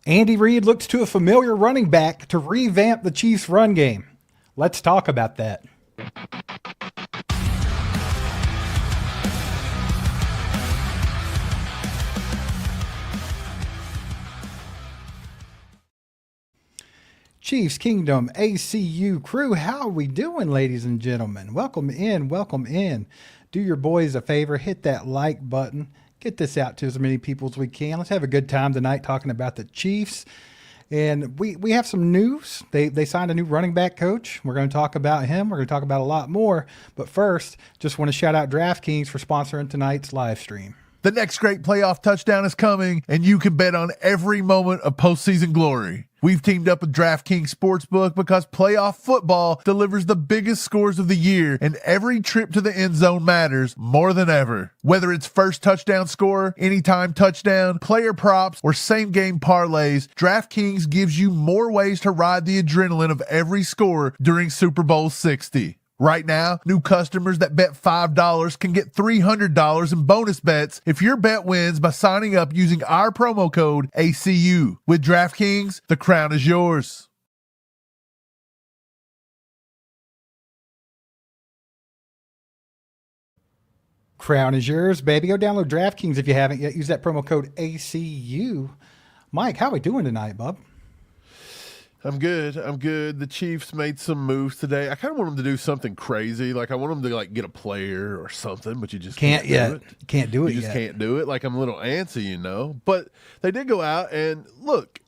Andy Reid looks to a familiar running back to revamp the Chiefs' run game. Let's talk about that. Chiefs Kingdom ACU crew, how are we doing, ladies and gentlemen? Welcome in, welcome in. Do your boys a favor, hit that like button. Get this out to as many people as we can. Let's have a good time tonight talking about the Chiefs. And we have some news. They signed a new running back coach. We're going to talk about him. We're going to talk about a lot more. But first, just want to shout out DraftKings for sponsoring tonight's live stream. The next great playoff touchdown is coming, and you can bet on every moment of postseason glory. We've teamed up with DraftKings Sportsbook because playoff football delivers the biggest scores of the year, and every trip to the end zone matters more than ever. Whether it's first touchdown score, anytime touchdown, player props, or same-game parlays, DraftKings gives you more ways to ride the adrenaline of every score during Super Bowl 60. Right now, new customers that bet $5 can get $300 in bonus bets if your bet wins by signing up using our promo code ACU. With DraftKings, the crown is yours. Crown is yours, baby. Go download DraftKings if you haven't yet. Use that promo code ACU. Mike, how are we doing tonight, bub? I'm good. The Chiefs made some moves today. I kind of want them to do something crazy. Like, I want them to, like, get a player or something, but you just can't yet. do it. Can't do it You just yet. can't do it. Like, I'm a little antsy, you know. But they did go out, and look,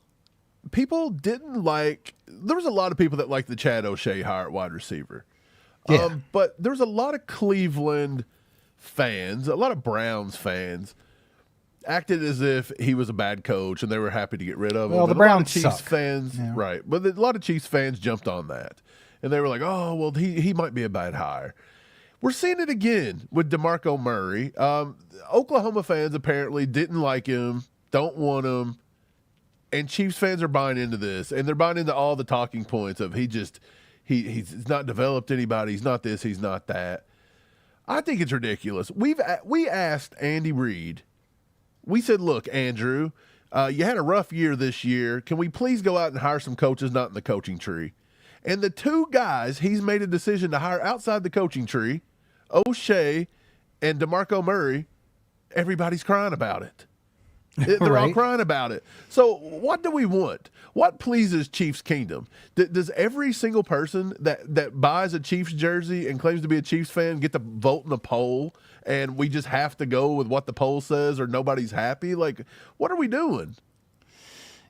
people didn't like – there was a lot of people that liked the Chad O'Shea hire at wide receiver. Yeah. But there was a lot of Cleveland fans, a lot of Browns fans acted as if he was a bad coach and they were happy to get rid of him. Well, the And a lot of Browns Chiefs suck. fans, Yeah. right? But a lot of Chiefs fans jumped on that, and they were like, "Oh, well, he might be a bad hire." We're seeing it again with DeMarco Murray. Oklahoma fans apparently didn't like him, don't want him, and Chiefs fans are buying into this, and they're buying into all the talking points of he's not developed anybody, he's not this, he's not that. I think it's ridiculous. We asked Andy Reid. We said, look, Andrew, you had a rough year this year. Can we please go out and hire some coaches not in the coaching tree? And the two guys he's made a decision to hire outside the coaching tree, O'Shea and DeMarco Murray, everybody's crying about it. They're all crying about it. So what do we want? What pleases Chiefs Kingdom? Does every single person that buys a Chiefs jersey and claims to be a Chiefs fan get to vote in a poll, and we just have to go with what the poll says or nobody's happy? Like, what are we doing?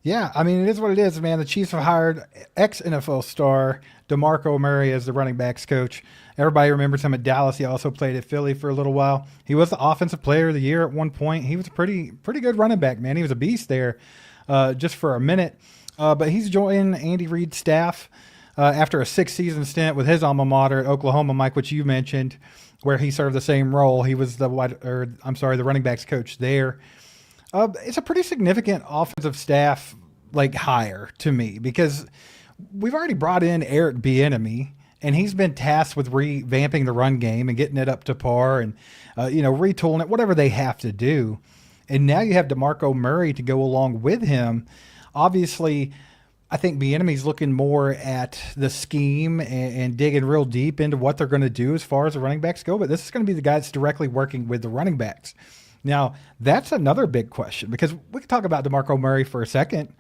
Yeah, I mean, it is what it is, man. The Chiefs have hired ex-NFL star DeMarco Murray as the running backs coach. Everybody remembers him at Dallas. He also played at Philly for a little while. He was the offensive player of the year at one point. He was a pretty good running back, man. He was a beast there just for a minute. But he's joined Andy Reid's staff after a 6-season stint with his alma mater at Oklahoma, Mike, which you mentioned, where he served the same role. He was the running backs coach there. It's a pretty significant offensive staff hire to me, because we've already brought in Eric Bieniemy, and he's been tasked with revamping the run game and getting it up to par and retooling it, whatever they have to do. And now you have DeMarco Murray to go along with him. Obviously, I think Bieniemy's looking more at the scheme and digging real deep into what they're going to do as far as the running backs go. But this is going to be the guy that's directly working with the running backs. Now, that's another big question, because we could talk about DeMarco Murray for a second.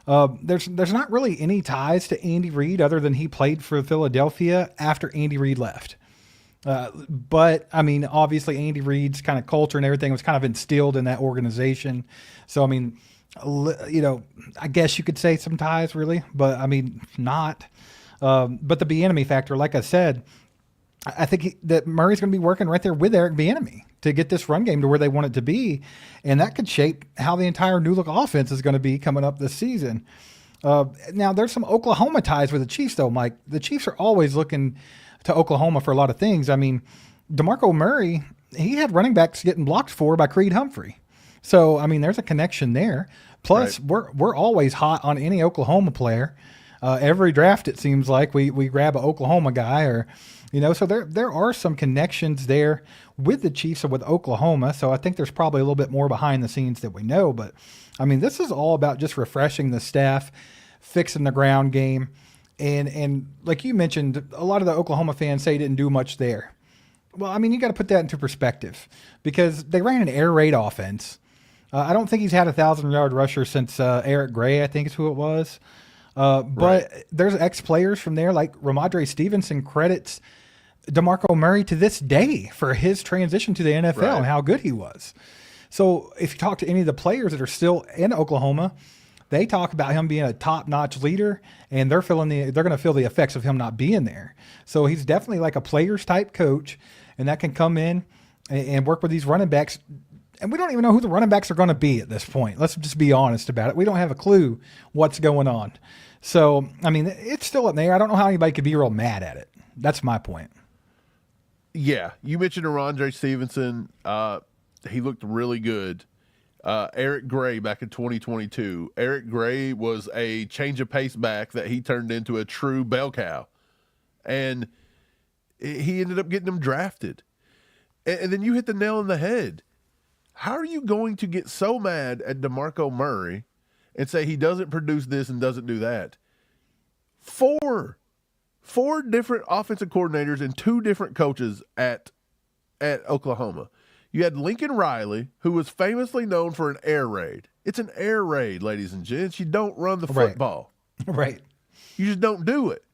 There's not really any ties to Andy Reid other than he played for Philadelphia after Andy Reid left. But, I mean, obviously Andy Reid's kind of culture and everything was kind of instilled in that organization. So, I mean, I guess you could say some ties, really, but, I mean, not. But the Bieniemy factor, like I said, I think that Murray's going to be working right there with Eric Bieniemy to get this run game to where they want it to be, and that could shape how the entire new look offense is going to be coming up this season. Now, there's some Oklahoma ties with the Chiefs, though, Mike. The Chiefs are always looking to Oklahoma for a lot of things. I mean, DeMarco Murray, he had running backs getting blocked for by Creed Humphrey. So, I mean, there's a connection there. Plus, we're always hot on any Oklahoma player. Every draft, it seems like we grab an Oklahoma guy, or so there are some connections there with the Chiefs and with Oklahoma. So I think there's probably a little bit more behind the scenes that we know. But I mean, this is all about just refreshing the staff, fixing the ground game, and like you mentioned, a lot of the Oklahoma fans say he didn't do much there. Well, I mean, you got to put that into perspective because they ran an air raid offense. I don't think he's had a 1,000-yard rusher since Eric Gray, I think is who it was. But there's ex-players from there, like Ramondre Stevenson credits DeMarco Murray to this day for his transition to the NFL and how good he was. So if you talk to any of the players that are still in Oklahoma, they talk about him being a top-notch leader, and they're going to feel the effects of him not being there. So he's definitely like a players-type coach, and that can come in and work with these running backs. And we don't even know who the running backs are going to be at this point. Let's just be honest about it. We don't have a clue what's going on. So, I mean, it's still up there. I don't know how anybody could be real mad at it. That's my point. Yeah, you mentioned Ramondre Stevenson. He looked really good. Eric Gray back in 2022. Eric Gray was a change of pace back that he turned into a true bell cow. And he ended up getting him drafted. And then you hit the nail on the head. How are you going to get so mad at DeMarco Murray and say he doesn't produce this and doesn't do that? Four different offensive coordinators and 2 different coaches at Oklahoma. You had Lincoln Riley, who was famously known for an air raid. It's an air raid, ladies and gents. You don't run the football. Right. You just don't do it.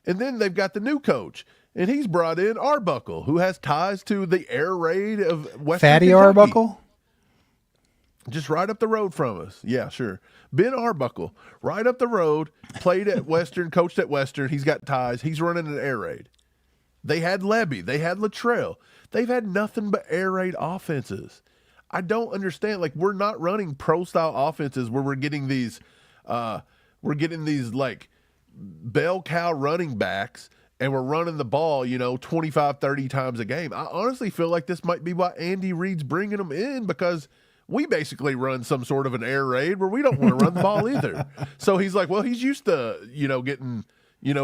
And then they've got the new coach, and he's brought in Arbuckle, who has ties to the air raid of Western Fatty Kentucky. Arbuckle? Just right up the road from us. Yeah, sure. Ben Arbuckle, right up the road, played at Western, coached at Western. He's got ties. He's running an air raid. They had Lebby. They had Luttrell. They've had nothing but air raid offenses. I don't understand. Like, we're not running pro-style offenses where we're getting these like bell cow running backs and we're running the ball, 25, 30 times a game. I honestly feel like this might be why Andy Reid's bringing them in, because we basically run some sort of an air raid where we don't want to run the ball either. So he's like, well, he's used to, getting,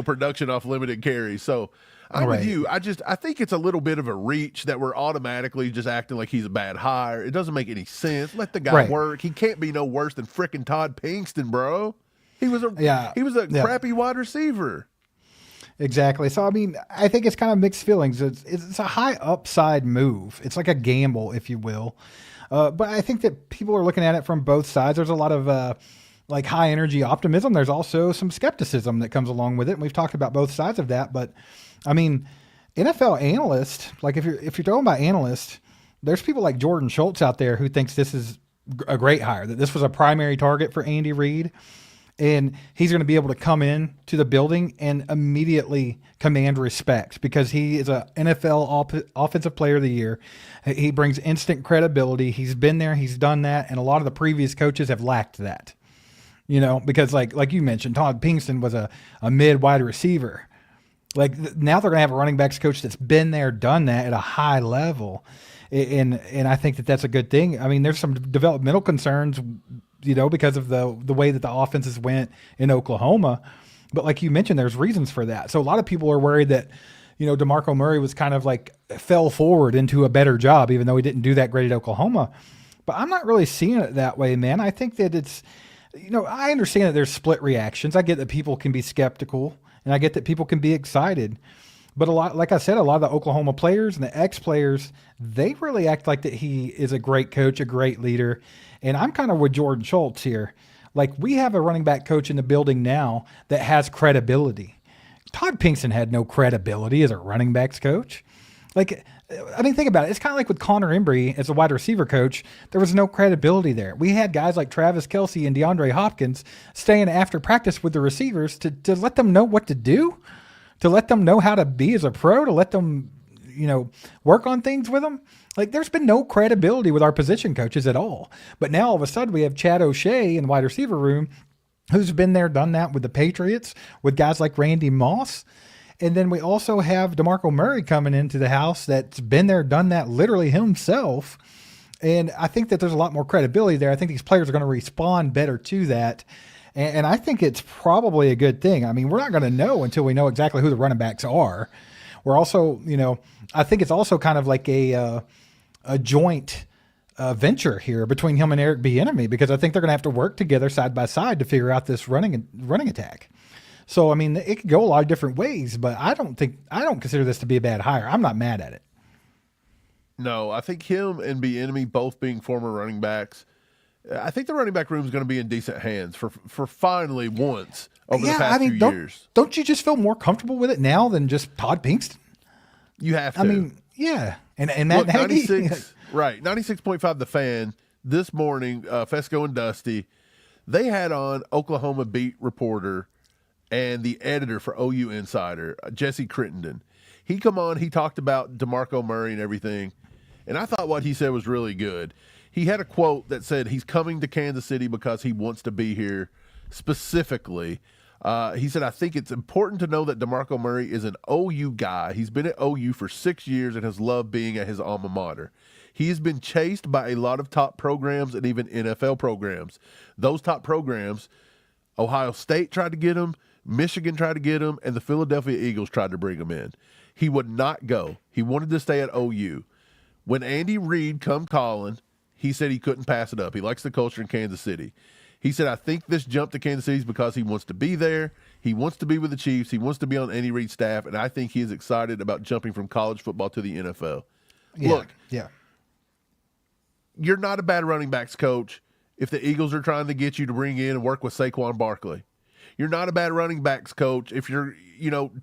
production off limited carries. So I'm with you. I think it's a little bit of a reach that we're automatically just acting like he's a bad hire. It doesn't make any sense. Let the guy work. He can't be no worse than frickin' Todd Pinkston, bro. He was a crappy wide receiver. Exactly. So, I mean, I think it's kind of mixed feelings. It's a high upside move. It's like a gamble, if you will. But I think that people are looking at it from both sides. There's a lot of like high energy optimism. There's also some skepticism that comes along with it. And we've talked about both sides of that. But I mean, NFL analysts, like if you're talking about analysts, there's people like Jordan Schultz out there who thinks this is a great hire, that this was a primary target for Andy Reid. And he's going to be able to come in to the building and immediately command respect because he is an NFL Offensive Player of the Year. He brings instant credibility. He's been there. He's done that. And a lot of the previous coaches have lacked that, because like you mentioned, Todd Pinkston was a mid wide receiver. Like now they're going to have a running backs coach that's been there, done that at a high level. And I think that that's a good thing. I mean, there's some developmental concerns, because of the way that the offenses went in Oklahoma. But like you mentioned, there's reasons for that. So a lot of people are worried that, DeMarco Murray was kind of like fell forward into a better job, even though he didn't do that great at Oklahoma. But I'm not really seeing it that way, man. I think that it's, I understand that there's split reactions. I get that people can be skeptical, and I get that people can be excited. But like I said, a lot of the Oklahoma players and the ex-players, they really act like that he is a great coach, a great leader. And I'm kind of with Jordan Schultz here. Like, we have a running back coach in the building now that has credibility. Todd Pinkston had no credibility as a running backs coach. Like, I mean, think about it. It's kind of like with Connor Embry as a wide receiver coach. There was no credibility there. We had guys like Travis Kelce and DeAndre Hopkins staying after practice with the receivers to let them know what to do, to let them know how to be as a pro, to let them, work on things with them. Like, there's been no credibility with our position coaches at all. But now all of a sudden we have Chad O'Shea in the wide receiver room who's been there, done that with the Patriots, with guys like Randy Moss. And then we also have DeMarco Murray coming into the house that's been there, done that literally himself. And I think that there's a lot more credibility there. I think these players are going to respond better to that. And I think it's probably a good thing. I mean, we're not going to know until we know exactly who the running backs are. We're also, I think it's also kind of like a joint venture here between him and Eric Bieniemy, because I think they're going to have to work together side by side to figure out this running attack. So, I mean, it could go a lot of different ways, but I don't consider this to be a bad hire. I'm not mad at it. No, I think him and Bieniemy both being former running backs, I think the running back room is going to be in decent hands for finally once over the past few years. Don't you just feel more comfortable with it now than just Todd Pinkston? You have to. I mean, yeah. And Matt Nagy. 96, right, 96.5 The Fan this morning, Fescoe and Dusty, they had on Oklahoma beat reporter and the editor for OU Insider, Jesse Crittenden. He come on, he talked about DeMarco Murray and everything, and I thought what he said was really good. He had a quote that said he's coming to Kansas City because he wants to be here specifically. He said, I think it's important to know that DeMarco Murray is an OU guy. He's been at OU for 6 years and has loved being at his alma mater. He has been chased by a lot of top programs and even NFL programs. Those top programs, Ohio State tried to get him, Michigan tried to get him, and the Philadelphia Eagles tried to bring him in. He would not go. He wanted to stay at OU. When Andy Reid come calling, he said he couldn't pass it up. He likes the culture in Kansas City. He said, I think this jump to Kansas City is because he wants to be there. He wants to be with the Chiefs. He wants to be on Andy Reid's staff, and I think he is excited about jumping from college football to the NFL. Yeah, Look, yeah. You're not a bad running backs coach if the Eagles are trying to get you to bring in and work with Saquon Barkley. You're not a bad running backs coach if you're,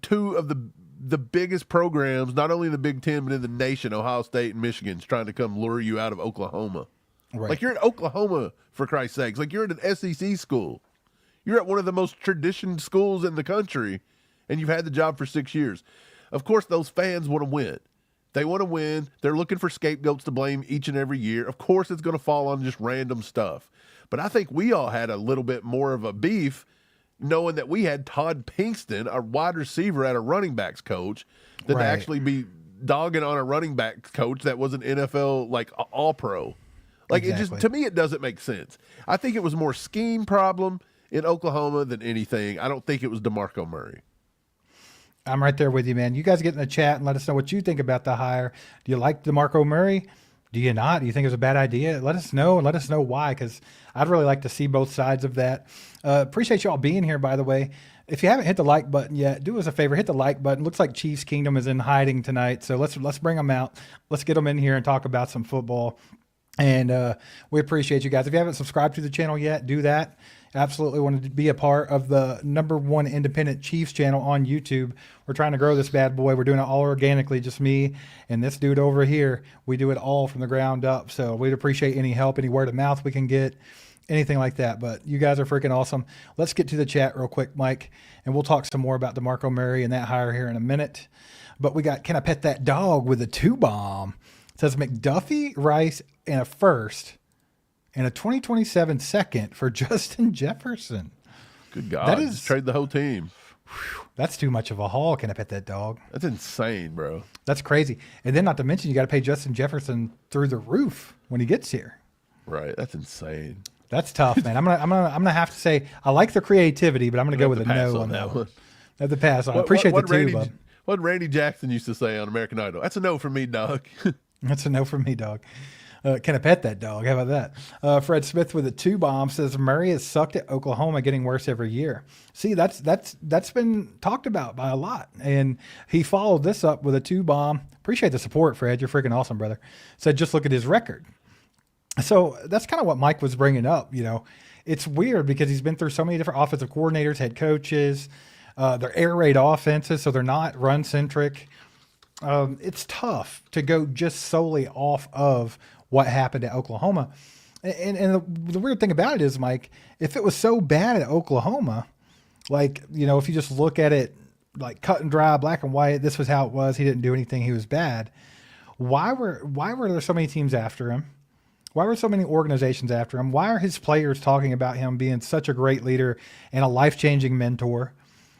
two of the biggest programs, not only in the Big Ten, but in the nation, Ohio State and Michigan's trying to come lure you out of Oklahoma. Right. Like, you're at Oklahoma, for Christ's sakes. Like, you're at an SEC school. You're at one of the most traditioned schools in the country, and you've had the job for 6 years. Of course, those fans want to win. They want to win. They're looking for scapegoats to blame each and every year. Of course, it's going to fall on just random stuff. But I think we all had a little bit more of a beef knowing that we had Todd Pinkston, a wide receiver at a running backs coach, than to actually be dogging on a running backs coach that was an NFL, all-pro. Exactly. To me, it doesn't make sense. I think it was more scheme problem in Oklahoma than anything. I don't think it was DeMarco Murray. I'm right there with you, man. You guys get in the chat and let us know what you think about the hire. Do you like DeMarco Murray? Do you not? Do you think it was a bad idea? Let us know, and let us know why, because I'd really like to see both sides of that. Appreciate you all being here, by the way. If you haven't hit the like button yet, do us a favor, hit the like button. Looks like Chiefs Kingdom is in hiding tonight, so let's bring them out. Let's get them in here and talk about some football. And we appreciate you guys. If you haven't subscribed to the channel yet, do that. Absolutely want to be a part of the #1 independent Chiefs channel on YouTube. We're trying to grow this bad boy. We're doing it all organically, just me and this dude over here. We do it all from the ground up. So we'd appreciate any help, any word of mouth we can get, anything like that. But you guys are freaking awesome. Let's get to the chat real quick, Mike, and we'll talk some more about DeMarco Murray and that hire here in a minute. But we got, can I pet that dog with a 2-bomb? It says McDuffie, Rice, and a first and a 2027 second for Justin Jefferson. Good God. That is, just trade the whole team. That's too much of a haul. Can I pet that dog? That's insane, bro. That's crazy. And then not to mention, you got to pay Justin Jefferson through the roof when he gets here. Right. That's insane. That's tough, man. I'm gonna have to say I like the creativity, but I'm gonna go with a no on that one. I have to pass on. I appreciate the two, bub. What Randy Jackson used to say on American Idol. That's a no for me, dog. That's a no for me, dog. Can I pet that dog? How about that? Fred Smith with a 2-bomb says Murray has sucked at Oklahoma, getting worse every year. See, that's been talked about by a lot, and he followed this up with a 2-bomb. Appreciate the support, Fred. You're freaking awesome, brother. Said just look at his record. So that's kind of what Mike was bringing up. It's weird because he's been through so many different offensive coordinators, head coaches. They're air raid offenses, so they're not run centric. It's tough to go just solely off of what happened at Oklahoma. And the weird thing about it is, Mike, if it was so bad at Oklahoma, if you just look at it like cut and dry, black and white, this was how it was. He didn't do anything. He was bad. Why were there so many teams after him? Why were so many organizations after him? Why are his players talking about him being such a great leader and a life-changing mentor?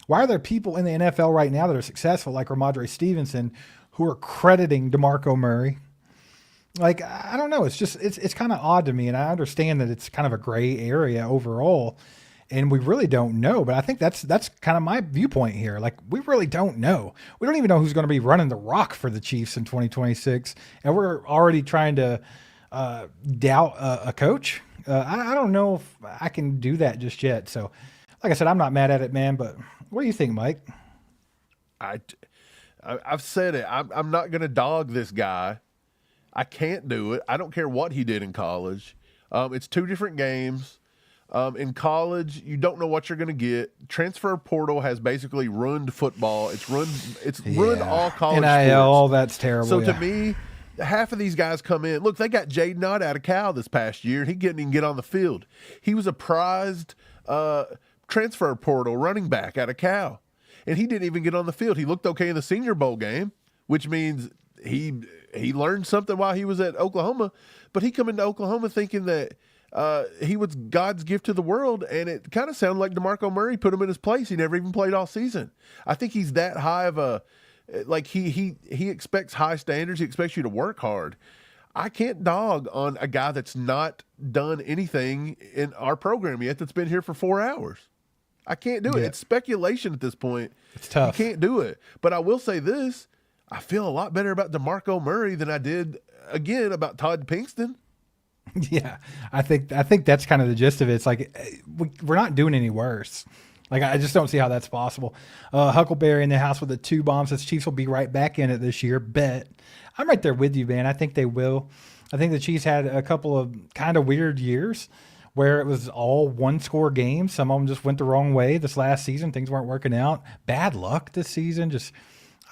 Why are there people in the NFL right now that are successful, like Ramondre Stevenson, who are crediting DeMarco Murray? I don't know. It's just, it's kind of odd to me. And I understand that it's kind of a gray area overall. and we really don't know. But I think that's kind of my viewpoint here. Like, we really don't know. We don't even know who's going to be running the rock for the Chiefs in 2026, and we're already trying to doubt a coach. I don't know if I can do that just yet. So, like I said, I'm not mad at it, man. But what do you think, Mike? I've said it. I'm not going to dog this guy. I can't do it. I don't care what he did in college. It's two different games. In college, you don't know what you're going to get. Transfer portal has basically ruined football. It's ruined all college NIL, sports. all that's terrible. So to me, half of these guys come in. Look, they got Jaden Knott out of Cal this past year, and he didn't even get on the field. He was a prized transfer portal running back out of Cal, and he didn't even get on the field. He looked okay in the Senior Bowl game, which means he learned something while he was at Oklahoma. But he come into Oklahoma thinking that he was God's gift to the world, and it kind of sounded like DeMarco Murray put him in his place. He never even played all season. I think he's that high of a he expects high standards. He expects you to work hard. I can't dog on a guy that's not done anything in our program yet that's been here for 4 hours. I can't do it. It's speculation at this point. It's tough. You can't do it. But I will say this. I feel a lot better about DeMarco Murray than I did, again, about Todd Pinkston. Yeah, I think that's kind of the gist of it. It's like we're not doing any worse. Like, I just don't see how that's possible. Huckleberry in the house with the 2 bombs says Chiefs will be right back in it this year. Bet. I'm right there with you, man. I think they will. I think the Chiefs had a couple of kind of weird years where it was all one-score games. Some of them just went the wrong way this last season. Things weren't working out. Bad luck this season. It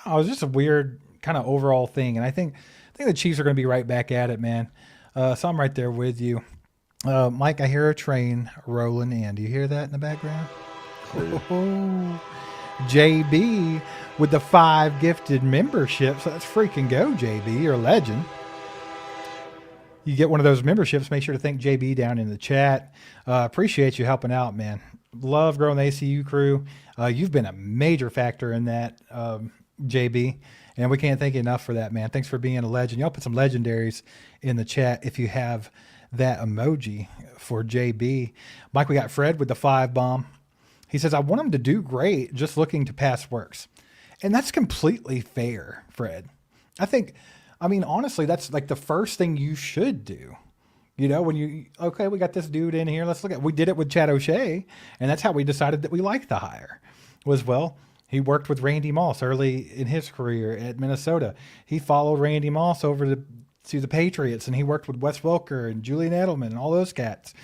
was just a weird kind of overall thing. And I think the Chiefs are going to be right back at it, man. So I'm right there with you. Mike, I hear a train rolling in. Do you hear that in the background? Oh, JB with the 5 gifted memberships. Let's freaking go, JB. You're a legend. You get one of those memberships, make sure to thank JB down in the chat. Appreciate you helping out, man. Love growing the ACU crew. You've been a major factor in that, JB. And we can't thank you enough for that, man. Thanks for being a legend. Y'all put some legendaries in the chat if you have that emoji for JB. Mike, we got Fred with the 5 bomb. He says, I want him to do great, just looking to pass works. And that's completely fair, Fred. I mean, honestly, that's like the first thing you should do. You know, when we got this dude in here, let's look at, we did it with Chad O'Shea, and that's how we decided that we liked the hire, was, well, he worked with Randy Moss early in his career at Minnesota. He followed Randy Moss over to the Patriots, and he worked with Wes Welker and Julian Edelman and all those cats.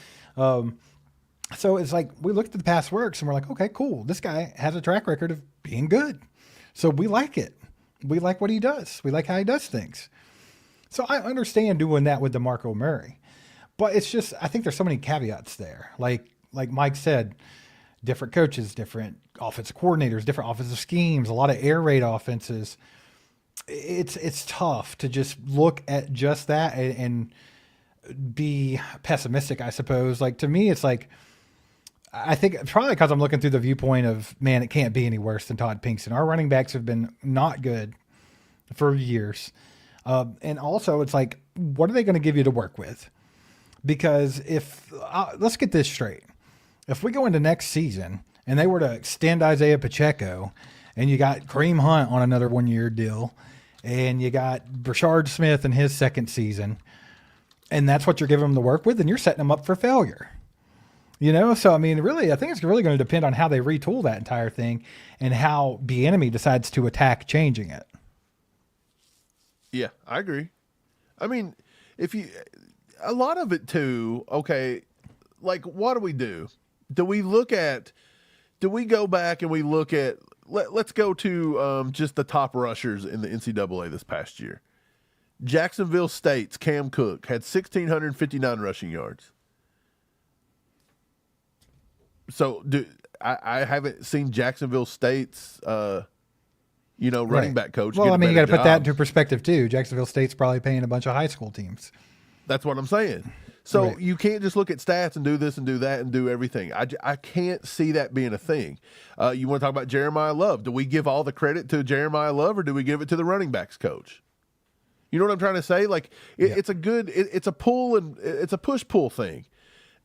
So it's like we looked at the past works and we're like, okay, cool. This guy has a track record of being good. So we like it. We like what he does. We like how he does things. So I understand doing that with DeMarco Murray. But it's just, I think there's so many caveats there. Like Mike said, different coaches, different offensive coordinators, different offensive schemes, a lot of air raid offenses. It's tough to just look at just that and be pessimistic, I suppose. Like, to me, it's like, I think probably because I'm looking through the viewpoint of, man, it can't be any worse than Todd Pinkston. Our running backs have been not good for years. And also it's like, what are they going to give you to work with? Because let's get this straight. If we go into next season and they were to extend Isaiah Pacheco and you got Kareem Hunt on another 1-year deal and you got Brashard Smith in his second season, and that's what you're giving them to work with, then you're setting them up for failure. You know, so I mean, really, I think it's really going to depend on how they retool that entire thing and how Bieniemy decides to attack changing it. Yeah, I agree. I mean, a lot of it too, okay, like, what do we do? Do we go back and we look at, let's go to just the top rushers in the NCAA this past year. Jacksonville State's Cam Cook had 1,659 rushing yards. So I haven't seen Jacksonville State's, running back coach. Well, I mean, you got to put that job. into perspective too. Jacksonville State's probably paying a bunch of high school teams. That's what I'm saying. So Right. You can't just look at stats and do this and do that and do everything. I can't see that being a thing. You want to talk about Jeremiah Love. Do we give all the credit to Jeremiah Love or do we give it to the running backs coach? You know what I'm trying to say? Like, it's a pull and it's a push-pull thing.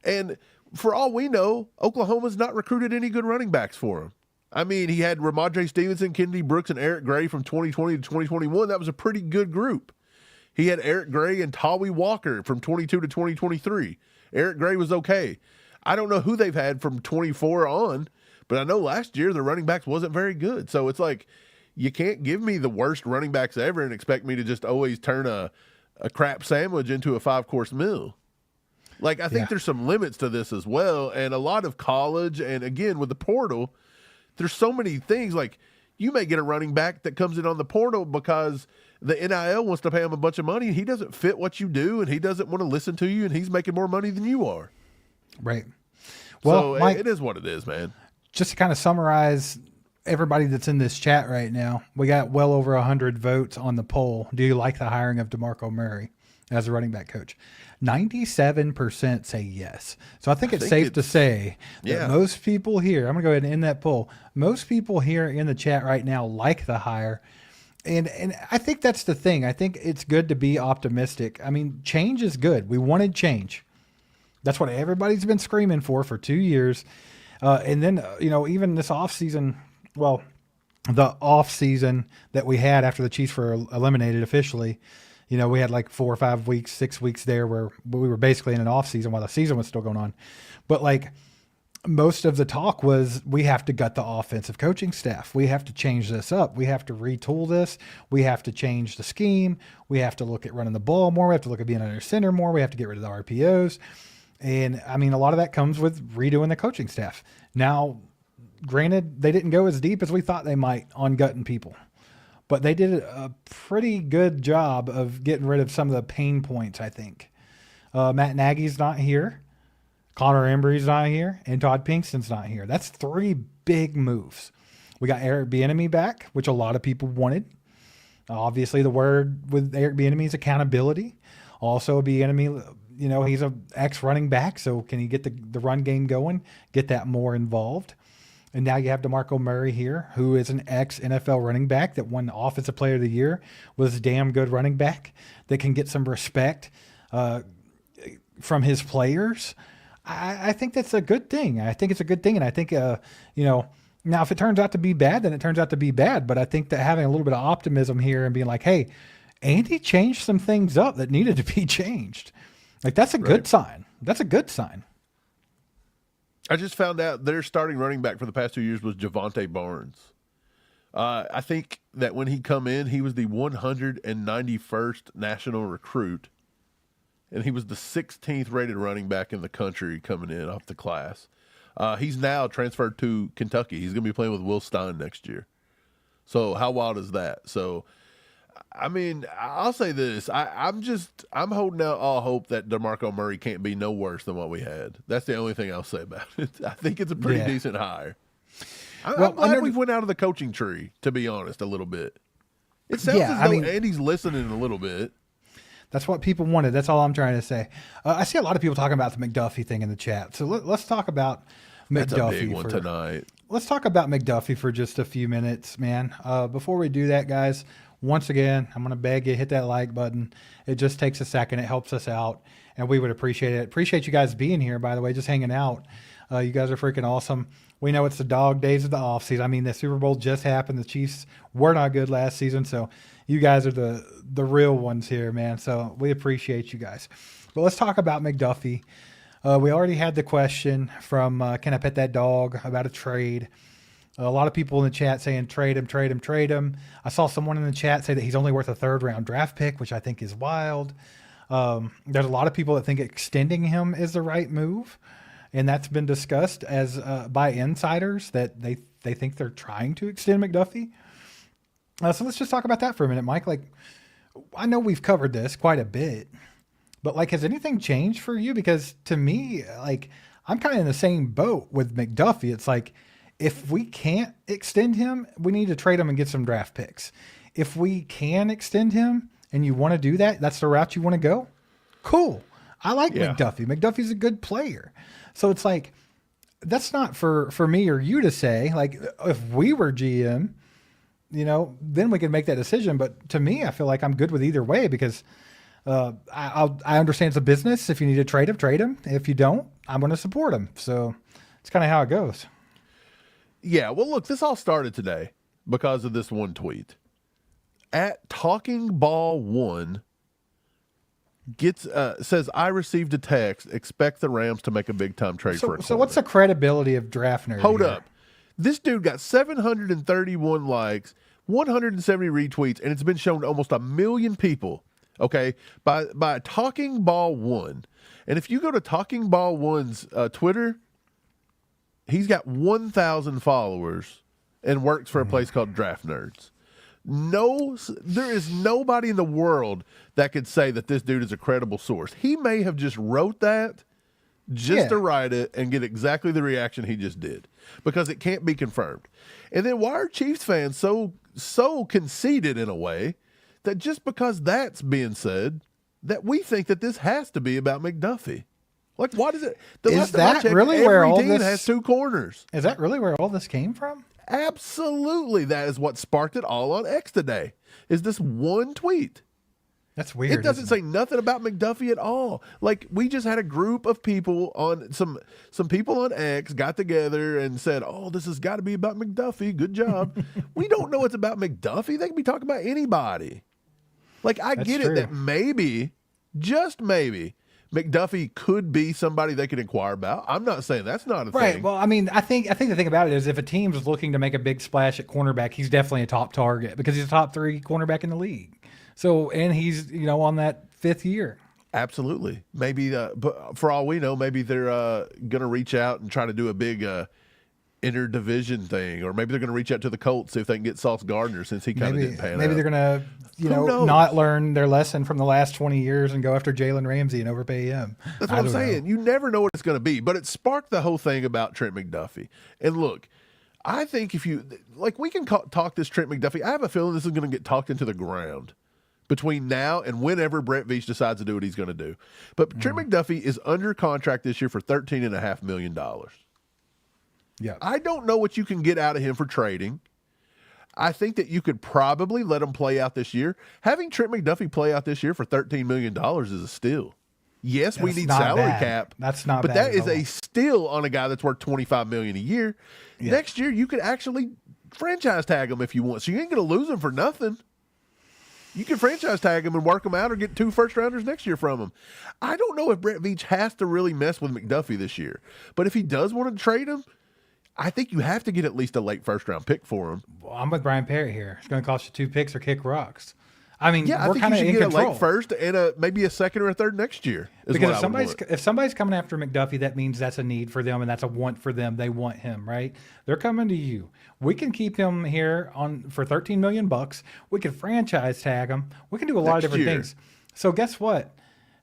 And For all we know, Oklahoma's not recruited any good running backs for him. I mean, he had Ramondre Stevenson, Kennedy Brooks, and Eric Gray from 2020 to 2021. That was a pretty good group. He had Eric Gray and Tawi Walker from 22 to 2023. Eric Gray was okay. I don't know who they've had from 24 on, but I know last year the running backs wasn't very good. So it's like, you can't give me the worst running backs ever and expect me to just always turn a crap sandwich into a 5-course meal. Like, I think there's some limits to this as well. And a lot of college, and again, with the portal, there's so many things. Like, you may get a running back that comes in on the portal because the NIL wants to pay him a bunch of money, and he doesn't fit what you do, and he doesn't want to listen to you, and he's making more money than you are. Right. Well, so Mike, it is what it is, man. Just to kind of summarize everybody that's in this chat right now, we got well over 100 votes on the poll. Do you like the hiring of DeMarco Murray as a running back coach? 97% say yes. So I think it's safe to say that most people here, I'm going to go ahead and end that poll. Most people here in the chat right now like the hire. And I think that's the thing. I think it's good to be optimistic. I mean, change is good. We wanted change. That's what everybody's been screaming for 2 years. And then, even this offseason, the offseason that we had after the Chiefs were eliminated officially, we had like 4 or 5 weeks, 6 weeks there where we were basically in an offseason while the season was still going on. But like most of the talk was, we have to gut the offensive coaching staff. We have to change this up. We have to retool this. We have to change the scheme. We have to look at running the ball more. We have to look at being under center more. We have to get rid of the RPOs. And I mean, a lot of that comes with redoing the coaching staff. Now, granted, they didn't go as deep as we thought they might on gutting people, but they did a pretty good job of getting rid of some of the pain points, I think. Matt Nagy's not here. Connor Embry's not here. And Todd Pinkston's not here. That's 3 big moves. We got Eric Bieniemy back, which a lot of people wanted. Obviously, the word with Eric Bieniemy is accountability. Also, Bieniemy, he's an ex-running back, so can he get the run game going, get that more involved? And now you have DeMarco Murray here, who is an ex-NFL running back that won the Offensive Player of the Year, was a damn good running back that can get some respect from his players. I think that's a good thing. I think it's a good thing, and I think, now if it turns out to be bad, then it turns out to be bad. But I think that having a little bit of optimism here and being like, hey, Andy changed some things up that needed to be changed. Like, that's a good sign. That's a good sign. I just found out their starting running back for the past 2 years was Javonte Barnes. I think that when he come in, he was the 191st national recruit, and he was the 16th rated running back in the country coming in off the class. He's now transferred to Kentucky. He's going to be playing with Will Stein next year. So how wild is that? So, I mean, I'll say this. I'm holding out all hope that DeMarco Murray can't be no worse than what we had. That's the only thing I'll say about it. I think it's a pretty decent hire. I'm glad we went out of the coaching tree, to be honest, a little bit. It sounds as though Andy's listening a little bit. That's what people wanted. That's all I'm trying to say. I see a lot of people talking about the McDuffie thing in the chat. So let's talk about McDuffie. That's a big one tonight. Let's talk about McDuffie for just a few minutes, man. Before we do that, guys, once again, I'm going to beg you, hit that like button. It just takes a second. It helps us out, and we would appreciate it. Appreciate you guys being here, by the way, just hanging out. You guys are freaking awesome. We know it's the dog days of the offseason. I mean, the Super Bowl just happened. The Chiefs were not good last season, so you guys are the real ones here, man. So we appreciate you guys. But let's talk about McDuffie. We already had the question from Can I Pet That Dog about a trade. A lot of people in the chat saying trade him, trade him, trade him. I saw someone in the chat say that he's only worth a 3rd-round draft pick, which I think is wild. There's a lot of people that think extending him is the right move, and that's been discussed as by insiders that they think they're trying to extend McDuffie. So let's just talk about that for a minute, Mike. Like, I know we've covered this quite a bit, but like, has anything changed for you? Because to me, like, I'm kind of in the same boat with McDuffie. It's like, if we can't extend him, we need to trade him and get some draft picks. If we can extend him and you want to do that, that's the route you want to go, cool. I like McDuffie. McDuffie's a good player. So it's like, that's not for me or you to say. Like, if we were GM, then we could make that decision. But to me, I feel like I'm good with either way because I understand it's a business. If you need to trade him, trade him. If you don't, I'm going to support him. So it's kind of how it goes. Yeah, well, look, this all started today because of this one tweet. At Talking Ball 1 says, I received a text, expect the Rams to make a big-time trade for a So what's the credibility of Draft Nerd? Hold here? up. This dude got 731 likes, 170 retweets, and it's been shown to almost 1 million people, okay, by Talking Ball 1. And if you go to Talking Ball 1's Twitter, he's got 1,000 followers and works for a place called Draft Nerds. No, there is nobody in the world that could say that this dude is a credible source. He may have just wrote that to write it and get exactly the reaction he just did because it can't be confirmed. And then why are Chiefs fans so conceited in a way that just because that's being said, that we think that this has to be about McDuffie? Like, what is it? Is that really where all this has two corners? Is that really where all this came from? Absolutely. That is what sparked it all on X today, is this one tweet. That's weird. It doesn't say nothing about McDuffie at all. Like, we just had a group of people on some people on X got together and said, oh, this has got to be about McDuffie. Good job. We don't know it's about McDuffie. They can be talking about anybody. Like, That's get true. it that maybe, just maybe, McDuffie could be somebody they could inquire about. I'm not saying that's not a Right. thing. Well, I mean, I think the thing about it is if a team's looking to make a big splash at cornerback, he's definitely a top target because he's a top 3 cornerback in the league. So, and he's, on that 5th year. Absolutely. Maybe, but for all we know, maybe they're going to reach out and try to do a big interdivision thing, or maybe they're going to reach out to the Colts, see if they can get Sauce Gardner since he kind of didn't pan out. Maybe they're going to, not learn their lesson from the last 20 years and go after Jalen Ramsey and overpay him. That's what I'm saying. You never know what it's going to be, but it sparked the whole thing about Trent McDuffie. And look, I think if you, like, we can talk this Trent McDuffie. I have a feeling this is going to get talked into the ground between now and whenever Brett Veach decides to do what he's going to do. But Trent McDuffie is under contract this year for $13.5 million. Yeah. I don't know what you can get out of him for trading. I think that you could probably let him play out this year. Having Trent McDuffie play out this year for $13 million is a steal. Yes, we need salary cap. That's not but bad. But that is a steal on a guy that's worth $25 million a year. Yeah. Next year, you could actually franchise tag him if you want. So you ain't going to lose him for nothing. You can franchise tag him and work him out or get 2 first-rounders next year from him. I don't know if Brett Veach has to really mess with McDuffie this year. But if he does want to trade him, I think you have to get at least a late first-round pick for him. Well, I'm with Brian Parrott here. It's going to cost you 2 picks or kick rocks. I mean, yeah, we're kind of in get control. A late first and maybe a second or a third next year. Because if somebody's coming after McDuffie, that means that's a need for them and that's a want for them. They want him, right? They're coming to you. We can keep him here for $13 million. We can franchise tag him. We can do a lot of different things. So guess what?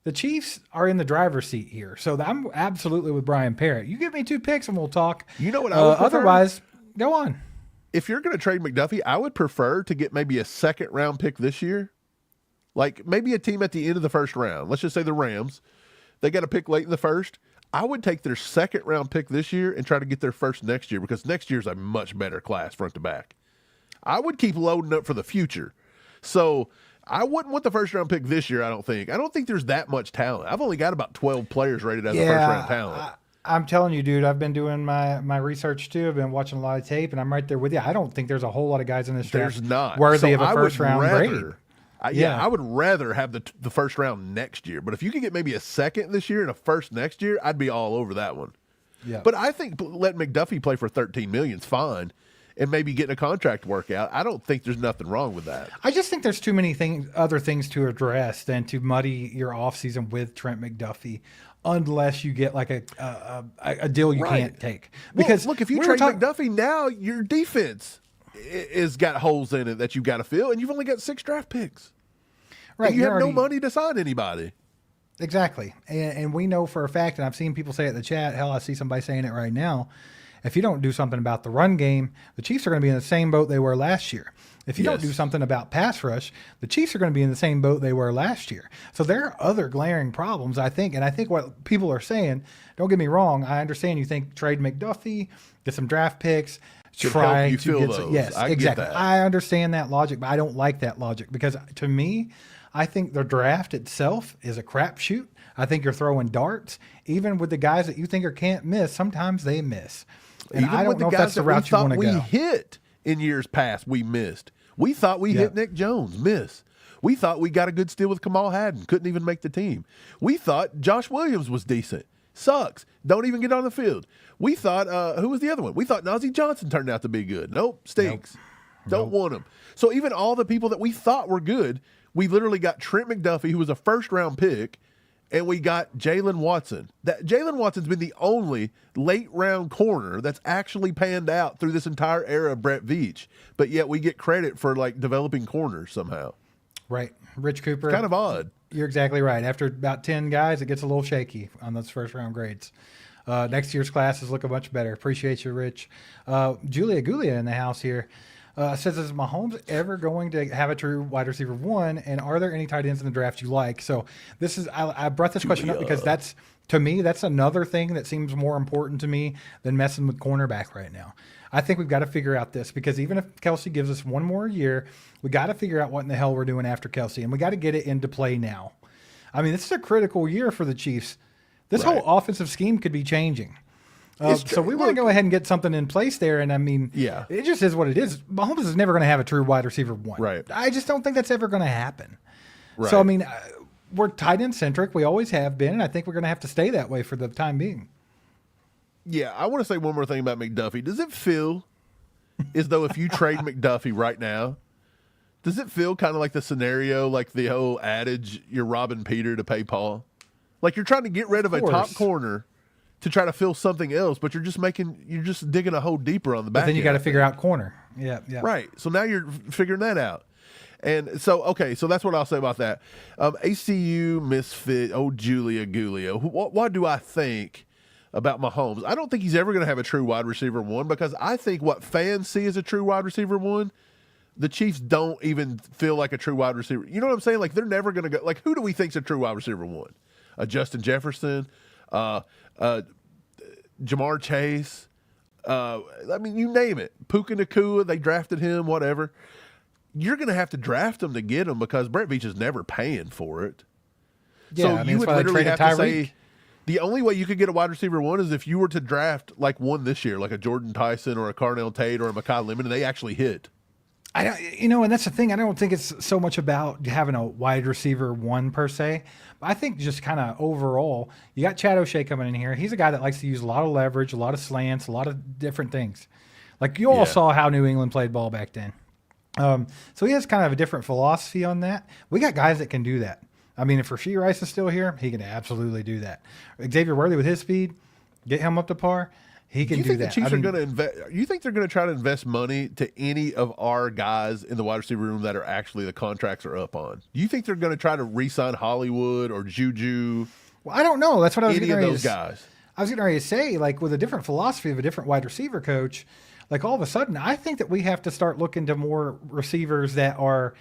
The Chiefs are in the driver's seat here. So I'm absolutely with Brian Parrott. You give me 2 picks and we'll talk. You know what I would prefer? Otherwise, go on. If you're going to trade McDuffie, I would prefer to get maybe a second-round pick this year. Like maybe a team at the end of the first round. Let's just say the Rams. They got a pick late in the first. I would take their second-round pick this year and try to get their first next year because next year's a much better class front to back. I would keep loading up for the future. So I wouldn't want the first-round pick this year, I don't think. I don't think there's that much talent. I've only got about 12 players rated as a first-round talent. I'm telling you, dude, I've been doing my research too. I've been watching a lot of tape, and I'm right there with you. I don't think there's a whole lot of guys in this draft worthy of a first-round grade. I would rather have the first round next year. But if you could get maybe a second this year and a first next year, I'd be all over that one. Yeah. But I think letting McDuffie play for $13 million is fine, and maybe getting a contract workout. I don't think there's nothing wrong with that. I just think there's too many other things to address than to muddy your offseason with Trent McDuffie, unless you get like a deal you can't take. Because look, if you trade McDuffie now, your defense is got holes in it that you got to fill, and you've only got 6 draft picks. Right, and you have no money to sign anybody. Exactly, and we know for a fact, and I've seen people say it in the chat. Hell, I see somebody saying it right now. If you don't do something about the run game, the Chiefs are going to be in the same boat they were last year. If you don't do something about pass rush, the Chiefs are going to be in the same boat they were last year. So there are other glaring problems, I think. And I think what people are saying, don't get me wrong, I understand you think trade McDuffie, get some draft picks, try to get some. Yes, exactly. I understand that logic, but I don't like that logic because to me, I think the draft itself is a crapshoot. I think you're throwing darts. Even with the guys that you think can't miss, sometimes they miss. And Even I don't with the know if guys that's the that we route you thought want to we go. hit in years past, we missed. We thought we hit Nick Jones, miss. We thought we got a good steal with Kamal Haddon, couldn't even make the team. We thought Josh Williams was decent, sucks, don't even get on the field. We thought, who was the other one? We thought Najee Johnson turned out to be good. Nope, stinks. Don't want him. So even all the people that we thought were good, we literally got Trent McDuffie, who was a first-round pick, and we got Jalen Watson. That Jalen Watson's been the only late-round corner that's actually panned out through this entire era of Brett Veach, but yet we get credit for, like, developing corners somehow. Right. Rich Cooper. Kind of odd. You're exactly right. After about 10 guys, it gets a little shaky on those first-round grades. Next year's classes look much better. Appreciate you, Rich. Julia Gulia in the house here. Says, is Mahomes ever going to have a true wide receiver one? And are there any tight ends in the draft you like? So this is, I brought this question up because that's, to me, that's another thing that seems more important to me than messing with cornerback right now. I think we've got to figure out this because even if Kelsey gives us one more year, we got to figure out what in the hell we're doing after Kelsey, and we got to get it into play now. I mean, this is a critical year for the Chiefs. This whole offensive scheme could be changing. So we want to go ahead and get something in place there. And I mean, it just is what it is. Mahomes is never going to have a true wide receiver one. Right. I just don't think that's ever going to happen. Right. So, I mean, we're tight end centric. We always have been. And I think we're going to have to stay that way for the time being. Yeah. I want to say one more thing about McDuffie. Does it feel as though if you trade McDuffie right now, does it feel kind of like the scenario, like the whole adage, you're robbing Peter to pay Paul? Like you're trying to get rid of a top corner to try to fill something else, but you're just digging a hole deeper on the back. But then you got to figure out corner. Yeah. Right. So now you're figuring that out. And so, okay, so that's what I'll say about that. ACU misfit, Julia Gulia. What do I think about Mahomes? I don't think he's ever going to have a true wide receiver one because I think what fans see as a true wide receiver one, the Chiefs don't even feel like a true wide receiver. You know what I'm saying? Like they're never going to go. Like who do we think's a true wide receiver one? Justin Jefferson, Jamar Chase. I mean, you name it. Puka Nacua, they drafted him. Whatever. You're going to have to draft him to get him because Brett Veach is never paying for it. Yeah, so I mean, you would literally have to Tyreek. say the only way you could get a wide receiver one is if you were to draft like one this year, like a Jordan Tyson or a Carnell Tate or a Mekhi Lemon, and they actually hit. And that's the thing. I don't think it's so much about having a wide receiver one per se. But I think just kind of overall, you got Chad O'Shea coming in here. He's a guy that likes to use a lot of leverage, a lot of slants, a lot of different things. Like you all saw how New England played ball back then. So he has kind of a different philosophy on that. We got guys that can do that. I mean, if Rashee Rice is still here, he can absolutely do that. Xavier Worthy with his speed, get him up to par. He can do that. You think the Chiefs are going to invest? You think they're going to try to invest money to any of our guys in the wide receiver room that are actually the contracts are up on? Do you think they're going to try to re-sign Hollywood or Juju? Well, I don't know. That's what I was getting ready to guys. I was getting ready to say, like with a different philosophy of a different wide receiver coach, like all of a sudden, I think that we have to start looking to more receivers that are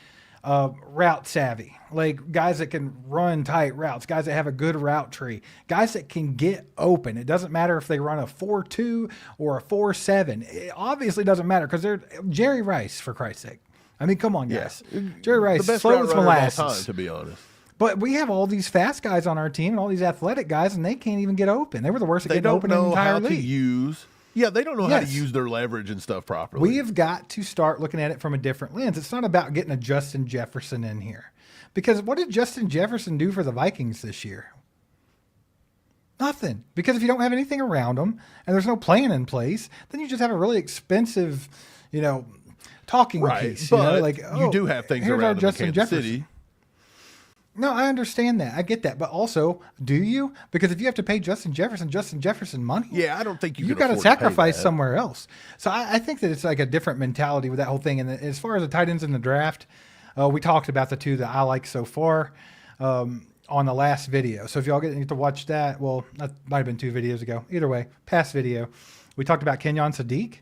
route savvy, like guys that can run tight routes, guys that have a good route tree, guys that can get open. It doesn't matter if they run a 4.2 or a 4.7. It obviously doesn't matter because they're Jerry Rice, for Christ's sake. I mean, come on, guys. Jerry Rice, the best slow as molasses. of all time, to be honest. But we have all these fast guys on our team and all these athletic guys, and they can't even get open. They were the worst at getting open in the entire league. They don't know how to use their leverage and stuff properly. We have got to start looking at it from a different lens. It's not about getting a Justin Jefferson in here. Because what did Justin Jefferson do for the Vikings this year? Nothing. Because if you don't have anything around him and there's no plan in place, then you just have a really expensive, talking piece. But you do have things around him in Kansas City. No, I understand that. I get that. But also, do you? Because if you have to pay Justin Jefferson money, I don't think you got to sacrifice somewhere else. So I think that it's like a different mentality with that whole thing. And as far as the tight ends in the draft, we talked about the two that I like so far on the last video. So if y'all get to watch that, well, that might have been 2 videos ago. Either way, past video, we talked about Kenyon Sadiq.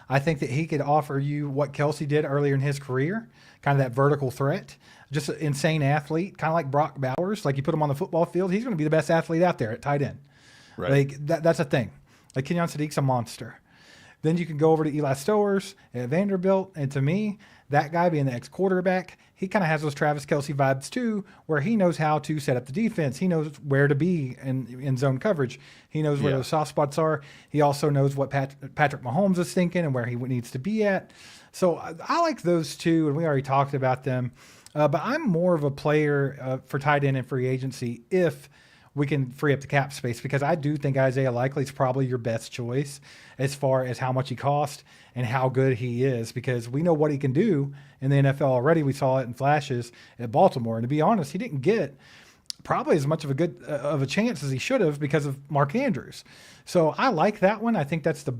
I think that he could offer you what Kelsey did earlier in his career, kind of that vertical threat. Just an insane athlete, kind of like Brock Bowers. Like you put him on the football field, he's going to be the best athlete out there at tight end. Right. Like that's a thing. Like Kenyon Sadiq's a monster. Then you can go over to Eli Stowers at Vanderbilt, and to me, that guy being the ex-quarterback, he kind of has those Travis Kelce vibes too, where he knows how to set up the defense. He knows where to be in zone coverage. He knows where those soft spots are. He also knows what Patrick Mahomes is thinking and where he needs to be at. So I like those two, and we already talked about them. But I'm more of a player for tight end and free agency if we can free up the cap space, because I do think Isaiah Likely is probably your best choice as far as how much he cost and how good he is, because we know what he can do in the NFL already. We saw it in flashes at Baltimore. And to be honest, he didn't get probably as much of a chance as he should have because of Mark Andrews. So I like that one. I think that's the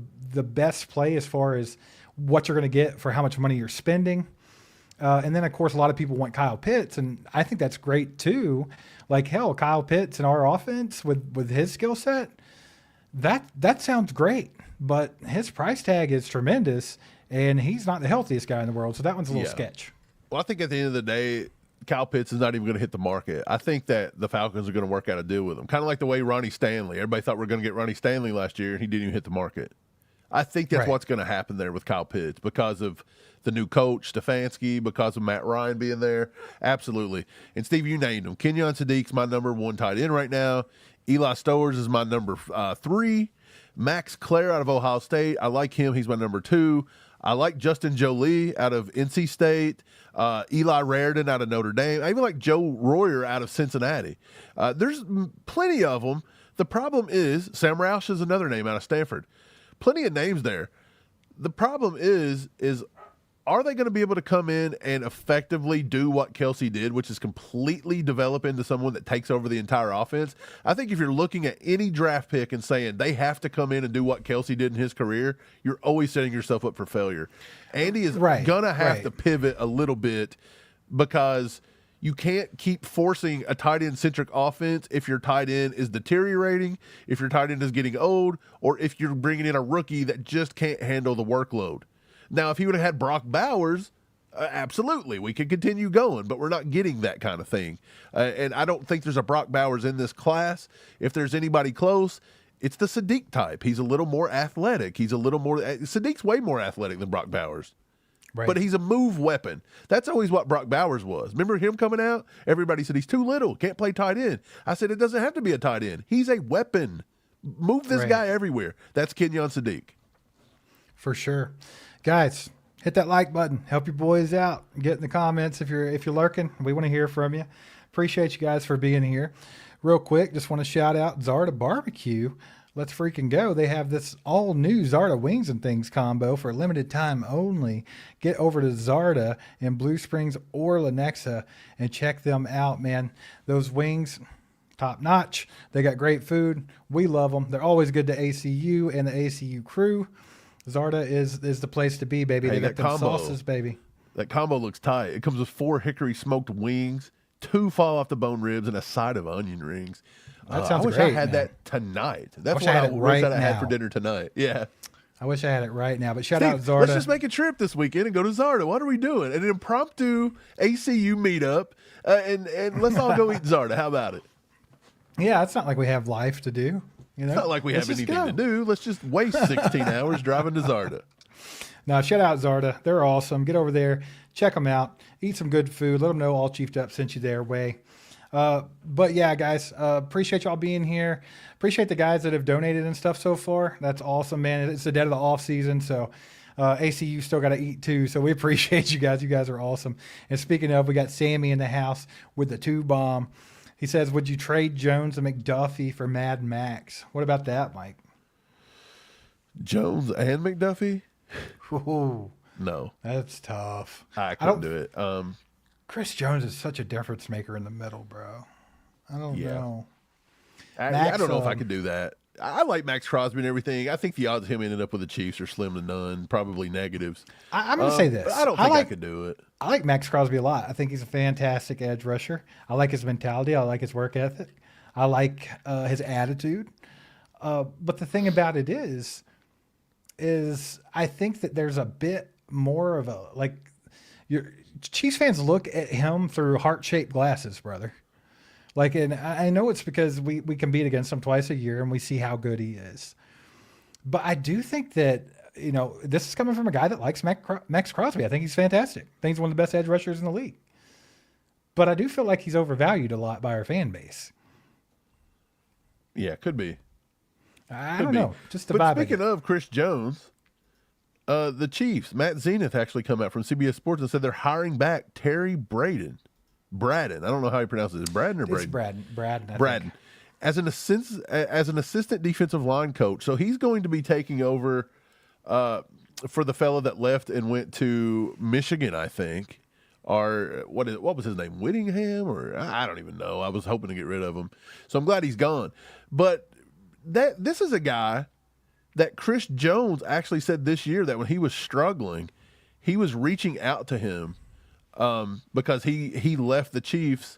best play as far as what you're going to get for how much money you're spending. And then, of course, a lot of people want Kyle Pitts, and I think that's great too. Like, hell, Kyle Pitts in our offense with his skill set, that sounds great. But his price tag is tremendous, and he's not the healthiest guy in the world, so that one's a little sketch. Well, I think at the end of the day, Kyle Pitts is not even going to hit the market. I think that the Falcons are going to work out a deal with him, kind of like the way Ronnie Stanley. Everybody thought we were going to get Ronnie Stanley last year, and he didn't even hit the market. I think that's what's going to happen there with Kyle Pitts because of the new coach, Stefanski, because of Matt Ryan being there. Absolutely. And, Steve, you named him. Kenyon Sadiq's my number 1 tight end right now. Eli Stowers is my number 3. Max Clare out of Ohio State. I like him. He's my number 2. I like Justin Jolie out of NC State. Eli Raridan out of Notre Dame. I even like Joe Royer out of Cincinnati. There's plenty of them. The problem is Sam Roush is another name out of Stanford. Plenty of names there. The problem is are they going to be able to come in and effectively do what Kelce did, which is completely develop into someone that takes over the entire offense? I think if you're looking at any draft pick and saying they have to come in and do what Kelce did in his career, you're always setting yourself up for failure. Andy is going to have to pivot a little bit, because you can't keep forcing a tight end-centric offense if your tight end is deteriorating, if your tight end is getting old, or if you're bringing in a rookie that just can't handle the workload. Now, if he would have had Brock Bowers, absolutely, we could continue going, but we're not getting that kind of thing. And I don't think there's a Brock Bowers in this class. If there's anybody close, it's the Sadiq type. He's a little more athletic. Sadiq's way more athletic than Brock Bowers. Right. But he's a move weapon. That's always what Brock Bowers was. Remember him coming out? Everybody said he's too little, can't play tight end. I said it doesn't have to be a tight end. He's a weapon. Move this guy everywhere. That's Kenyon Sadiq. For sure. Guys, hit that like button. Help your boys out. Get in the comments if you're lurking. We want to hear from you. Appreciate you guys for being here. Real quick, just want to shout out Zarda Barbecue. Let's freaking go. They have this all new Zarda Wings and Things combo for a limited time only. Get over to Zarda in Blue Springs or Lenexa and check them out, man. Those wings, top notch. They got great food. We love them. They're always good to ACU and the ACU crew. Zarda is the place to be, baby. They got them sauces, baby. That combo looks tight. It comes with 4 hickory smoked wings, 2 fall off the bone ribs, and a side of onion rings. That sounds great. I wish I had that tonight. That's what I wish I had for dinner tonight. Yeah. I wish I had it right now, but shout out Zarda. Let's just make a trip this weekend and go to Zarda. What are we doing? An impromptu ACU meetup, and let's all go eat Zarda. How about it? Yeah, it's not like we have life to do. You know? It's not like we have anything to do. Let's just waste 16 hours driving to Zarda. Now, shout out Zarda. They're awesome. Get over there. Check them out. Eat some good food. Let them know All Chiefed Up sent you their way. But yeah, guys, appreciate y'all being here. Appreciate the guys that have donated and stuff so far. That's awesome, man. It's the dead of the off season, so ACU still got to eat too. So we appreciate you guys. You guys are awesome. And speaking of, we got Sammy in the house with the 2 bomb. He says, would you trade Jones and McDuffie for Mad Max? What about that, Mike? Jones and McDuffie? Ooh, no. That's tough. I couldn't do it. Chris Jones is such a difference maker in the middle, bro. I don't know. I don't know if I could do that. I like Max Crosby and everything. I think the odds of him ending up with the Chiefs are slim to none, probably negatives. I'm going to say this. I don't think I could do it. I like Max Crosby a lot. I think he's a fantastic edge rusher. I like his mentality. I like his work ethic. I like his attitude. But the thing about it is I think that there's a bit more of a, like, your Chiefs fans look at him through heart-shaped glasses, brother. Like, and I know it's because we compete against him twice a year and we see how good he is. But I do think that, you know, this is coming from a guy that likes Max Crosby. I think he's fantastic. I think he's one of the best edge rushers in the league. but I do feel like he's overvalued a lot by our fan base. Yeah, could be. I Could don't be. know. Just the But vibe. speaking of Chris Jones, the Chiefs, Matt Zenith actually come out from CBS Sports and said they're hiring back Terry Braden. I don't know how he pronounces it. Braden or It's Braden? Braden. I Braden. think. As an assistant defensive line coach. So he's going to be taking over for the fellow that left and went to Michigan, I think. Or what was his name? Whittingham? Or I don't even know. I was hoping to get rid of him. So I'm glad he's gone. But this is a guy that Chris Jones actually said this year that when he was struggling, he was reaching out to him because he left the Chiefs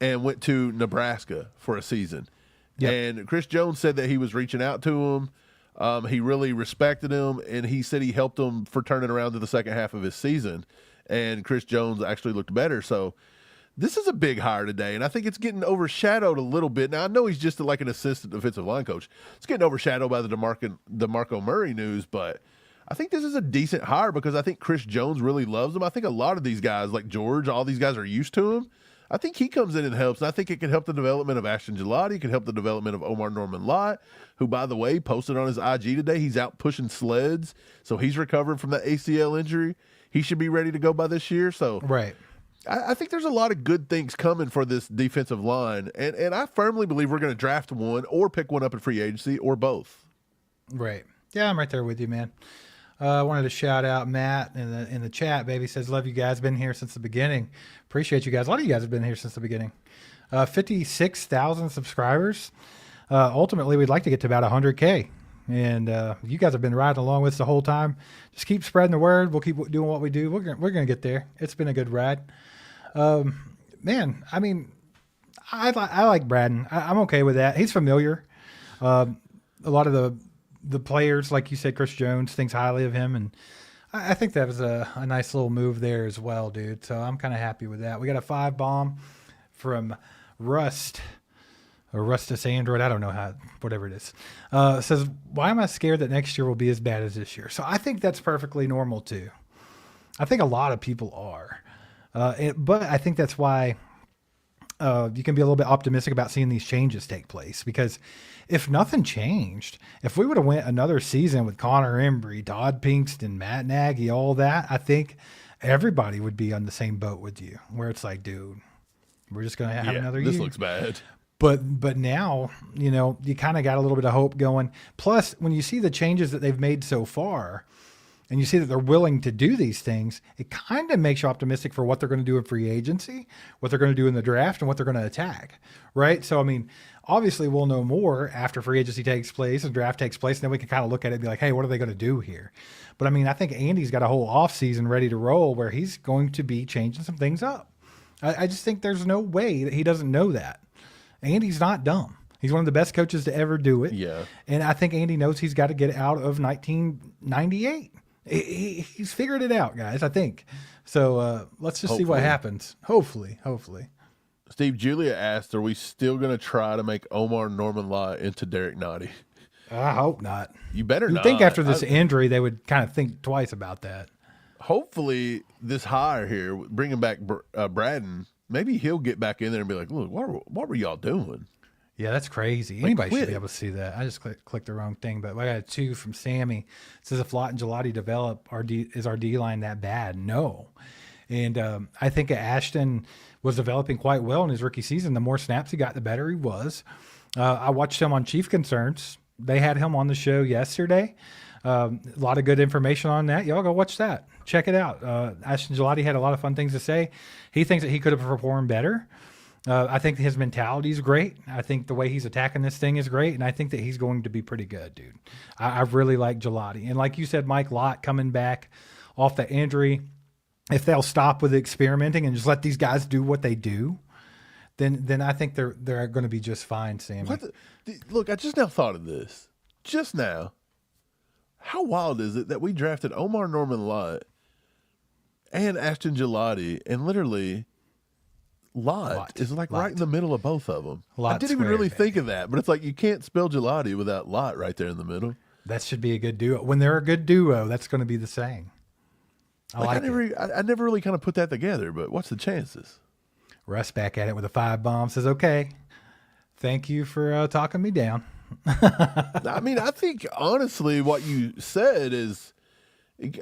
and went to Nebraska for a season. Yep. And Chris Jones said that he was reaching out to him. He really respected him, and he said he helped him for turning around to the second half of his season. And Chris Jones actually looked better. So this is a big hire today, and I think it's getting overshadowed a little bit. Now, I know he's just like an assistant defensive line coach. It's getting overshadowed by the DeMarco Murray news, but I think this is a decent hire because I think Chris Jones really loves him. I think a lot of these guys, like George, all these guys are used to him. I think he comes in and helps, and I think it can help the development of Ashton Gelati. It can help the development of Omar Norman-Lott, who, by the way, posted on his IG today. He's out pushing sleds, so he's recovering from that ACL injury. He should be ready to go by this year. So Right. I think there's a lot of good things coming for this defensive line, and I firmly believe we're going to draft one or pick one up in free agency or both. Right. Yeah, I'm right there with you, man. I wanted to shout out Matt in the chat. Baby says, love you guys. Been here since the beginning. Appreciate you guys. A lot of you guys have been here since the beginning. 56,000 subscribers. Ultimately, we'd like to get to about 100K. And you guys have been riding along with us the whole time. Just keep spreading the word. We'll keep doing what we do. We're gonna get there. It's been a good ride. Man, I mean, I like Braden. I'm okay with that. He's familiar. A lot of the players, like you said, Chris Jones thinks highly of him, and I think that was a nice little move there as well, dude. So I'm kind of happy with that. We got a 5 bomb from Rust. Or Rustus Android, I don't know whatever it is. Says, why am I scared that next year will be as bad as this year? So I think that's perfectly normal too. I think a lot of people are. But I think that's why you can be a little bit optimistic about seeing these changes take place. Because if nothing changed, if we would have went another season with Connor Embry, Todd Pinkston, Matt Nagy, all that, I think everybody would be on the same boat with you. Where it's like, dude, we're just going to have another year. This looks bad. But now, you kind of got a little bit of hope going. Plus, when you see the changes that they've made so far, and you see that they're willing to do these things, it kind of makes you optimistic for what they're going to do in free agency, what they're going to do in the draft, and what they're going to attack, right? So, I mean, obviously we'll know more after free agency takes place and draft takes place, and then we can kind of look at it and be like, hey, what are they going to do here? But, I mean, I think Andy's got a whole offseason ready to roll where he's going to be changing some things up. I just think there's no way that he doesn't know that. Andy's not dumb. He's one of the best coaches to ever do it. Yeah. And I think Andy knows he's got to get out of 1998. He's figured it out, guys, I think. So let's just see what happens. Hopefully. Steve Julia asked, are we still going to try to make Omar Norman-Lott into Derek Nottie? I hope not. You better not. I think after this injury, they would kind of think twice about that. Hopefully this hire here, bringing back Braden, maybe he'll get back in there and be like, look, what were y'all doing? Yeah, that's crazy. Anybody should be able to see that. I just clicked the wrong thing, but I got a 2 from Sammy. It says, if Lott and Gelati develop, is our D-line that bad? No. And I think Ashton was developing quite well in his rookie season. The more snaps he got, the better he was. I watched him on Chief Concerns. They had him on the show yesterday. A lot of good information on that. Y'all go watch that. Check it out. Ashton Gelati had a lot of fun things to say. He thinks that he could have performed better. I think his mentality is great. I think the way he's attacking this thing is great, and I think that he's going to be pretty good, dude. I really like Gelati. And like you said, Mike Lott coming back off the injury, if they'll stop with experimenting and just let these guys do what they do, then I think they're going to be just fine, Sammy. Look, I just now thought of this. Just now. How wild is it that we drafted Omar Norman-Lott and Ashton Gelati, and literally Lott is like right in the middle of both of them. I didn't even really think of that, but it's like you can't spell Gelati without Lott right there in the middle. That should be a good duo. When they're a good duo, that's going to be the saying. I never really kind of put that together, but what's the chances? Russ back at it with a 5-bomb. Says, okay, thank you for talking me down. I mean, I think honestly what you said is,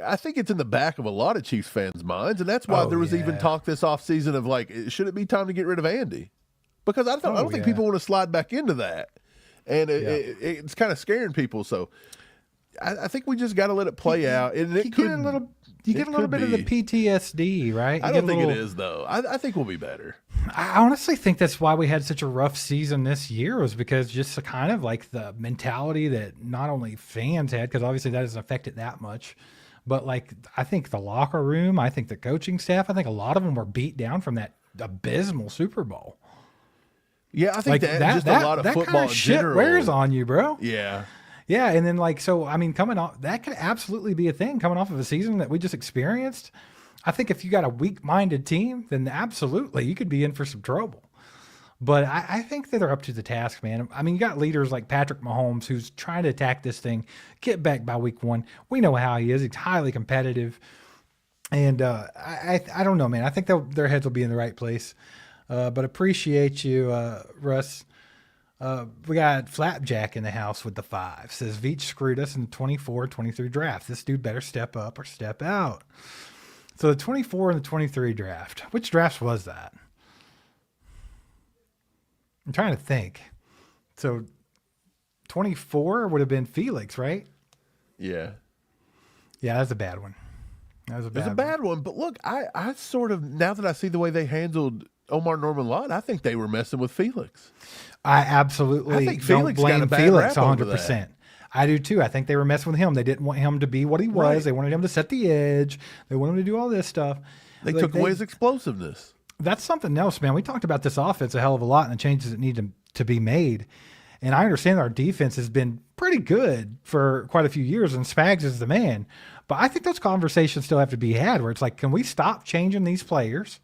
I think it's in the back of a lot of Chiefs fans' minds, and that's why there was even talk this offseason of like, should it be time to get rid of Andy? Because I don't think people want to slide back into that, and it's kind of scaring people. So I think we just got to let it play out, and you get a little bit of the PTSD, right? I don't think it is though. I think we'll be better. I honestly think that's why we had such a rough season this year, was because just kind of like the mentality that not only fans had, because obviously that doesn't affect it that much, but like I think the locker room, I think the coaching staff, I think a lot of them were beat down from that abysmal Super Bowl. Yeah, I think like just a lot of football kind of in shit general wears on you, bro. Yeah. Yeah, and then like, so I mean, coming off that could absolutely be a thing coming off of a season that we just experienced. I think if you got a weak-minded team, then absolutely you could be in for some trouble. But I think that they're up to the task, man. I mean, you got leaders like Patrick Mahomes who's trying to attack this thing, get back by week 1. We know how he is. He's highly competitive. And I don't know, man. I think their heads will be in the right place. But appreciate you, Russ. We got Flapjack in the house with the 5. Says Veach screwed us in the 24-23 draft. This dude better step up or step out. So the 24 and the 23 draft. Which drafts was that? I'm trying to think. So 24 would have been Felix, right? Yeah. Yeah, that's a bad one. It was a bad one. But look, I sort of, now that I see the way they handled Omar Norman Lott, I think they were messing with Felix. I absolutely think don't Felix blame got a bad Felix rap over 100%. I do too. I think they were messing with him. They didn't want him to be what he was. Right. They wanted him to set the edge. They wanted him to do all this stuff. They took away his explosiveness. That's something else, man. We talked about this offense a hell of a lot and the changes that need to be made. And I understand our defense has been pretty good for quite a few years, and Spags is the man. But I think those conversations still have to be had where it's like, can we stop changing these players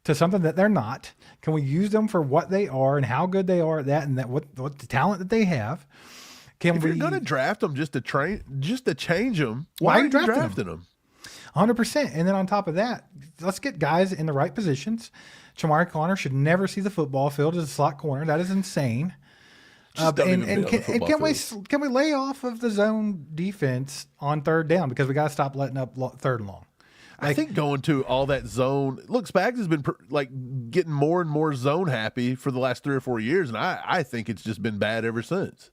to something that they're not? Can we use them for what they are and how good they are at that, and that what the talent that they have? If you're going to draft them just to change them, why are you drafting them? 100%. And then on top of that, let's get guys in the right positions. Chamari Connor should never see the football field as a slot corner. That is insane. Can we lay off of the zone defense on third down, because we got to stop letting up third and long. I think going to all that zone. Look, Spags has been getting more and more zone happy for the last 3 or 4 years, and I think it's just been bad ever since.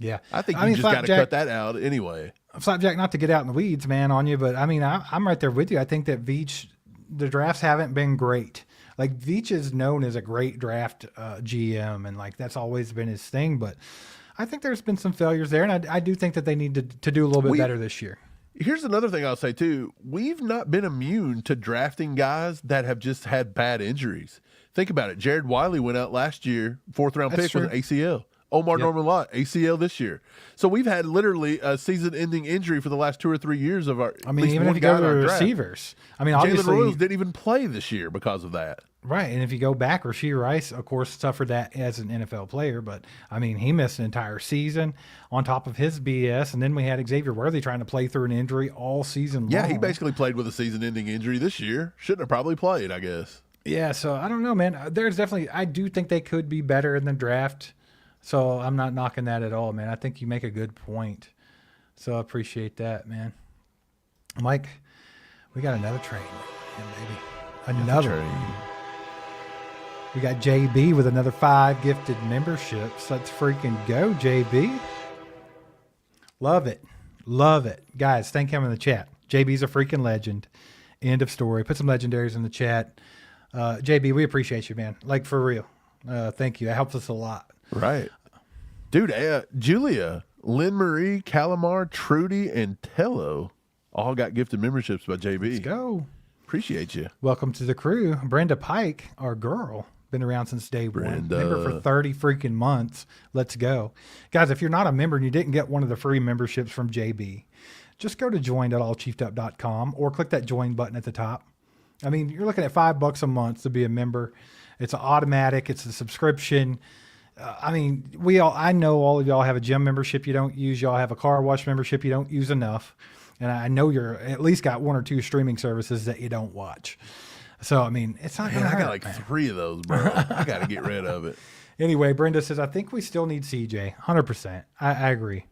Yeah, I think you just got to cut that out anyway. Flapjack, not to get out in the weeds, man, on you, but I mean, I'm right there with you. I think that Veach, the drafts haven't been great. Like, Veach is known as a great draft GM, and like that's always been his thing. But I think there's been some failures there, and I do think that they need to do a little bit better this year. Here's another thing I'll say too. We've not been immune to drafting guys that have just had bad injuries. Think about it. Jared Wiley went out last year, 4th-round pick with an ACL. Omar Norman Lott, ACL this year. So we've had literally a season-ending injury for the last 2 or 3 years of our. I mean, even if you go to the receivers, I mean, obviously, Jalen Royals didn't even play this year because of that. Right, and if you go back, Rashee Rice, of course, suffered that as an NFL player, but I mean, he missed an entire season on top of his BS, and then we had Xavier Worthy trying to play through an injury all season long. Yeah, he basically played with a season-ending injury this year. Shouldn't have probably played, I guess. Yeah, so I don't know, man. There's definitely, I do think they could be better in the draft. So I'm not knocking that at all, man. I think you make a good point. So I appreciate that, man. Mike, we got another train. Yeah, baby. Another train. We got JB with another 5 gifted memberships. Let's freaking go, JB. Love it. Love it. Guys, thank him in the chat. JB's a freaking legend. End of story. Put some legendaries in the chat. JB, we appreciate you, man. Like, for real. Thank you. That helps us a lot. Right. Dude, Julia, Lynn Marie, Calamar, Trudy, and Tello all got gifted memberships by JB. Let's go. Appreciate you. Welcome to the crew. Brenda Pike, our girl, been around since day one. Member for 30 freaking months. Let's go. Guys, if you're not a member and you didn't get one of the free memberships from JB, just go to join.allchiefedup.com or click that join button at the top. I mean, you're looking at $5 a month to be a member. It's an automatic. It's a subscription. I mean, I know all of y'all have a gym membership you don't use. Y'all have a car wash membership you don't use enough. And I know you're at least got 1 or 2 streaming services that you don't watch. So, I mean, it's not going to Man, I hurt. got like 3 of those, bro. I got to get rid of it. Anyway, Brenda says, I think we still need CJ. 100%. I agree.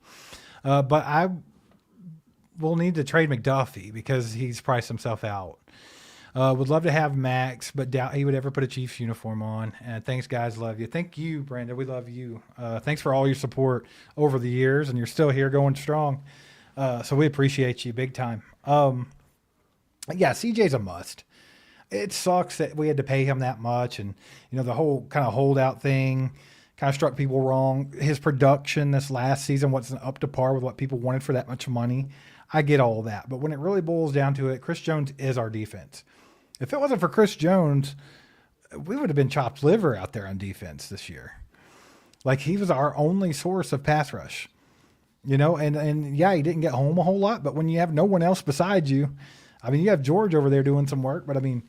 But I will need to trade McDuffie because he's priced himself out. Would love to have Max, but doubt he would ever put a Chiefs uniform on. Thanks, guys. Love you. Thank you, Brenda. We love you. Thanks for all your support over the years, and you're still here going strong. So we appreciate you big time. Yeah, CJ's a must. It sucks that we had to pay him that much, and the whole kind of holdout thing kind of struck people wrong. His production this last season wasn't up to par with what people wanted for that much money. I get all that, but when it really boils down to it, Chris Jones is our defense. If it wasn't for Chris Jones, we would have been chopped liver out there on defense this year. Like, he was our only source of pass rush, and yeah, he didn't get home a whole lot, but when you have no one else beside you, I mean, you have George over there doing some work, but I mean,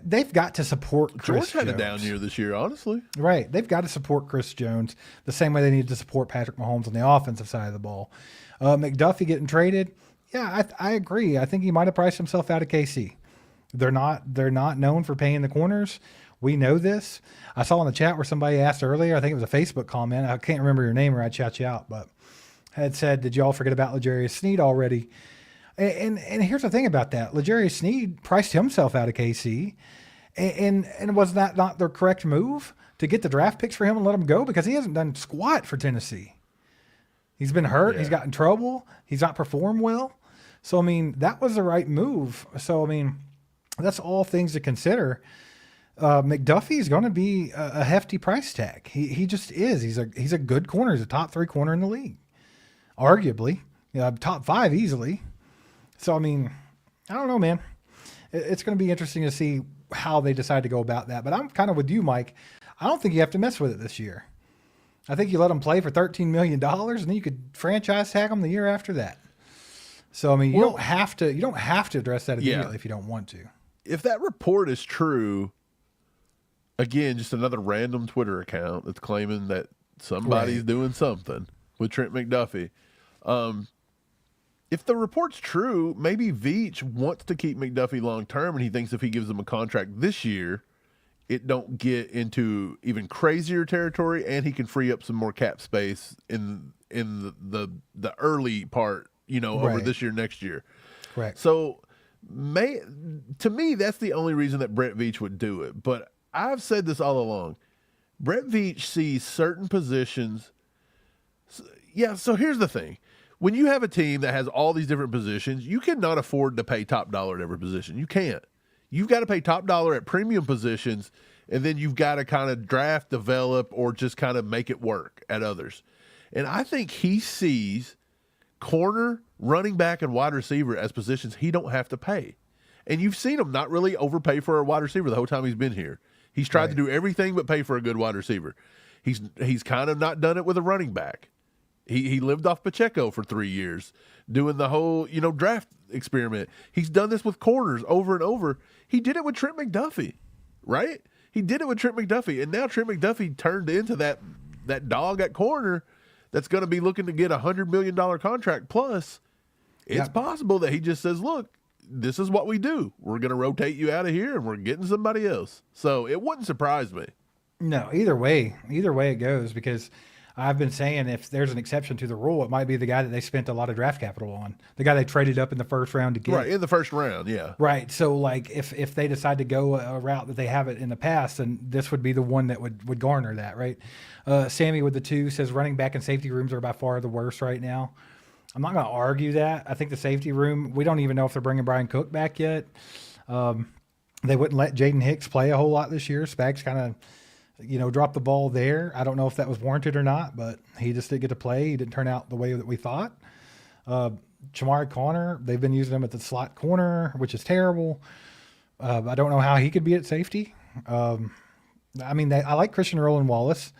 they've got to support Chris George had Jones. a down year this year, honestly. Right. They've got to support Chris Jones the same way they need to support Patrick Mahomes on the offensive side of the ball. McDuffie getting traded. Yeah, I agree. I think he might have priced himself out of KC. They're not known for paying the corners. We know this. I saw in the chat where somebody asked earlier, I think it was a Facebook comment. I can't remember your name or I'd shout you out, but had said, did y'all forget about L'Jarius Sneed already? And here's the thing about that. L'Jarius Sneed priced himself out of KC. And was that not the correct move to get the draft picks for him and let him go? Because he hasn't done squat for Tennessee. He's been hurt. Yeah. He's got in trouble. He's not performed well. So, I mean, that was the right move. So, I mean, that's all things to consider. McDuffie is going to be a hefty price tag. He just is. He's a good corner. He's a top 3 corner in the league. Arguably. Top 5 easily. So, I mean, I don't know, man. It's going to be interesting to see how they decide to go about that. But I'm kind of with you, Mike. I don't think you have to mess with it this year. I think you let him play for $13 million, and then you could franchise tag him the year after that. So, I mean, you don't have to address that immediately if you don't want to. If that report is true, again, just another random Twitter account that's claiming that somebody's doing something with Trent McDuffie. If the report's true, maybe Veach wants to keep McDuffie long term, and he thinks if he gives him a contract this year, it don't get into even crazier territory, and he can free up some more cap space in the early part, over this year, next year. Correct. So, to me, that's the only reason that Brett Veach would do it. But I've said this all along. Brett Veach sees certain positions. Yeah, so here's the thing. When you have a team that has all these different positions, you cannot afford to pay top dollar at every position. You can't. You've got to pay top dollar at premium positions, and then you've got to kind of draft, develop, or just kind of make it work at others. And I think he sees corner, running back, and wide receiver as positions he don't have to pay. And you've seen him not really overpay for a wide receiver the whole time he's been here. He's tried to do everything but pay for a good wide receiver. He's kind of not done it with a running back. He lived off Pacheco for 3 years, doing the whole, draft experiment. He's done this with corners over and over. He did it with Trent McDuffie, right? He did it with Trent McDuffie, and now Trent McDuffie turned into that dog at corner that's going to be looking to get a $100 million contract plus. It's possible that he just says, look, this is what we do. We're going to rotate you out of here, and we're getting somebody else. So it wouldn't surprise me. No, either way it goes, because I've been saying if there's an exception to the rule, it might be the guy that they spent a lot of draft capital on, the guy they traded up in the first round to get. Right, in the first round, yeah. Right, so like if they decide to go a route that they haven't in the past, then this would be the one that would garner that, right? Sammy with the 2 says running back and safety rooms are by far the worst right now. I'm not going to argue that. I think the safety room, we don't even know if they're bringing Brian Cook back yet. They wouldn't let Jaden Hicks play a whole lot this year. Spags kind of dropped the ball there. I don't know if that was warranted or not, but he just didn't get to play. He didn't turn out the way that we thought. Jamari Connor, they've been using him at the slot corner, which is terrible. I don't know how he could be at safety. I like Christian Roland Wallace.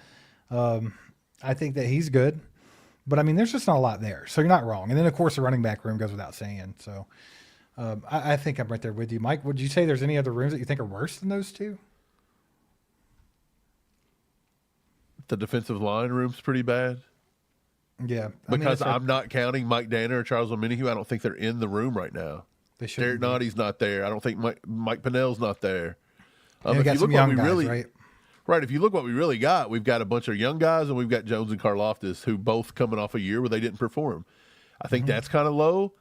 I think that he's good. But, there's just not a lot there. So you're not wrong. And then, of course, the running back room goes without saying. So I think I'm right there with you. Mike, would you say there's any other rooms that you think are worse than those 2? The defensive line room's pretty bad. Yeah. Because I'm not counting Mike Danner or Charles Omenihu. I don't think they're in the room right now. They should. Derek Notty's not there. I don't think Mike Pinnell's not there. And we got some young guys, right? Right. If you look what we really got, we've got a bunch of young guys, and we've got Jones and Karloftis, who both coming off a year where they didn't perform. I think that's kind of low.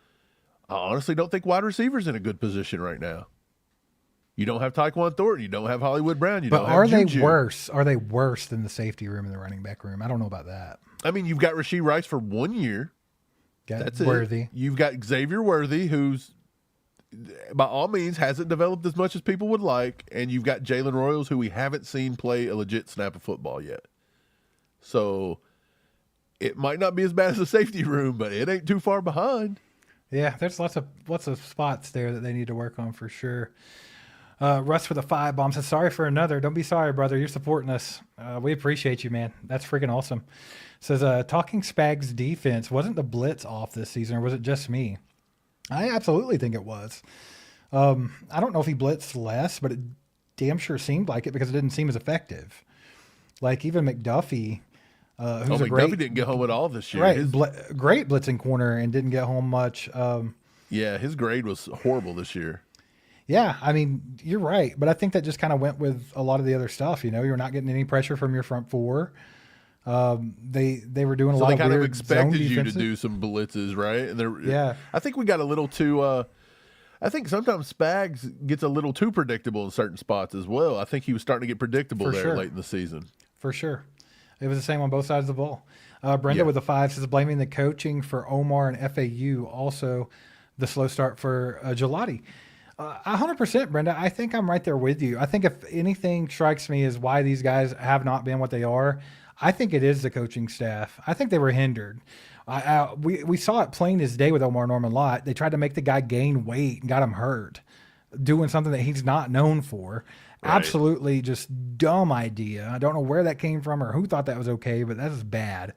I honestly don't think wide receivers in a good position right now. You don't have Tyquan Thornton. You don't have Hollywood Brown. You don't have are they Juju. worse? Are they worse than the safety room and the running back room? I don't know about that. I mean, you've got Rashee Rice for 1 year. That's Worthy. It. You've got Xavier Worthy, who's by all means hasn't developed as much as people would like, and you've got Jalen Royals, who we haven't seen play a legit snap of football yet. So it might not be as bad as the safety room, but it ain't too far behind. Yeah, there's lots of spots there that they need to work on for sure. Russ with a 5 bomb says, sorry for another. Don't be sorry, brother. You're supporting us. We appreciate you, man. That's freaking awesome. Says, talking Spags defense, wasn't the blitz off this season, or was it just me? I absolutely think it was. I don't know if he blitzed less, but it damn sure seemed like it because it didn't seem as effective. Like even McDuffie, who's a great... McDuffie didn't get home at all this year. Right, great blitzing corner and didn't get home much. Yeah, his grade was horrible this year. Yeah, I mean, you're right, but I think that just kind of went with a lot of the other stuff. You know, you're not getting any pressure from your front four. They were doing a lot of weird zone defenses. So they kind of expected you to do some blitzes, right? And I think we got a little too. I think sometimes Spags gets a little too predictable in certain spots as well. I think he was starting to get predictable late in the season. For sure, it was the same on both sides of the ball. Brenda with a 5 says blaming the coaching for Omar and FAU. Also, the slow start for Gelati. 100%, Brenda. I think I'm right there with you. I think if anything strikes me as why these guys have not been what they are, I think it is the coaching staff. I think they were hindered. We saw it plain as day with Omar Norman Lott. They tried to make the guy gain weight and got him hurt, doing something that he's not known for. Right. Absolutely just dumb idea. I don't know where that came from or who thought that was okay, but that is bad.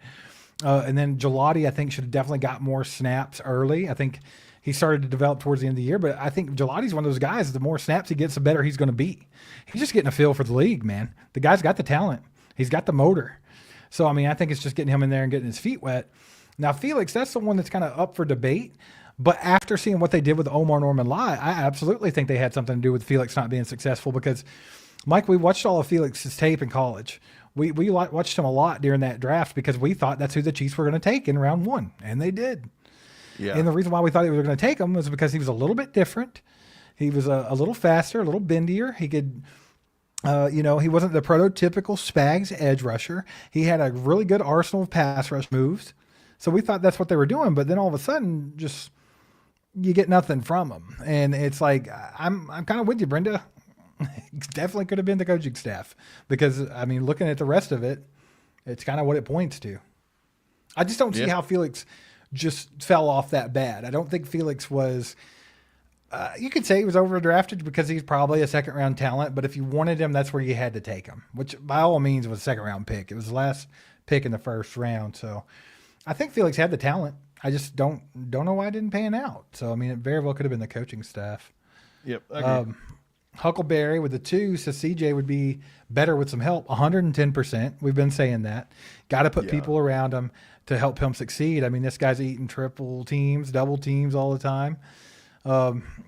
And then Gelati, I think, should have definitely got more snaps early. I think he started to develop towards the end of the year, but I think Gelati's one of those guys, the more snaps he gets, the better he's going to be. He's just getting a feel for the league, man. The guy's got the talent. He's got the motor. So, I mean, I think it's just getting him in there and getting his feet wet. Now, Felix, that's the one that's kind of up for debate. But after seeing what they did with Omar Norman Lott, I absolutely think they had something to do with Felix not being successful because, Mike, we watched all of Felix's tape in college. We watched him a lot during that draft because we thought that's who the Chiefs were going to take in round 1, and they did. Yeah. And the reason why we thought they were going to take him was because he was a little bit different. He was a little faster, a little bendier. He could, he wasn't the prototypical Spags edge rusher. He had a really good arsenal of pass rush moves. So we thought that's what they were doing. But then all of a sudden, just you get nothing from him. And it's like, I'm kind of with you, Brenda. Definitely could have been the coaching staff because, I mean, looking at the rest of it, it's kind of what it points to. I just don't see how Felix just fell off that bad. I don't think Felix was you could say he was overdrafted because he's probably a second-round talent, but if you wanted him, that's where you had to take him, which by all means was a second-round pick. It was the last pick in the first round. So I think Felix had the talent. I just don't know why it didn't pan out. So, I mean, it very well could have been the coaching staff. Yep, I agree. Huckleberry with the 2 says CJ would be better with some help. 110%. We've been saying that. Got to put people around him to help him succeed. I mean, this guy's eating triple teams, double teams all the time.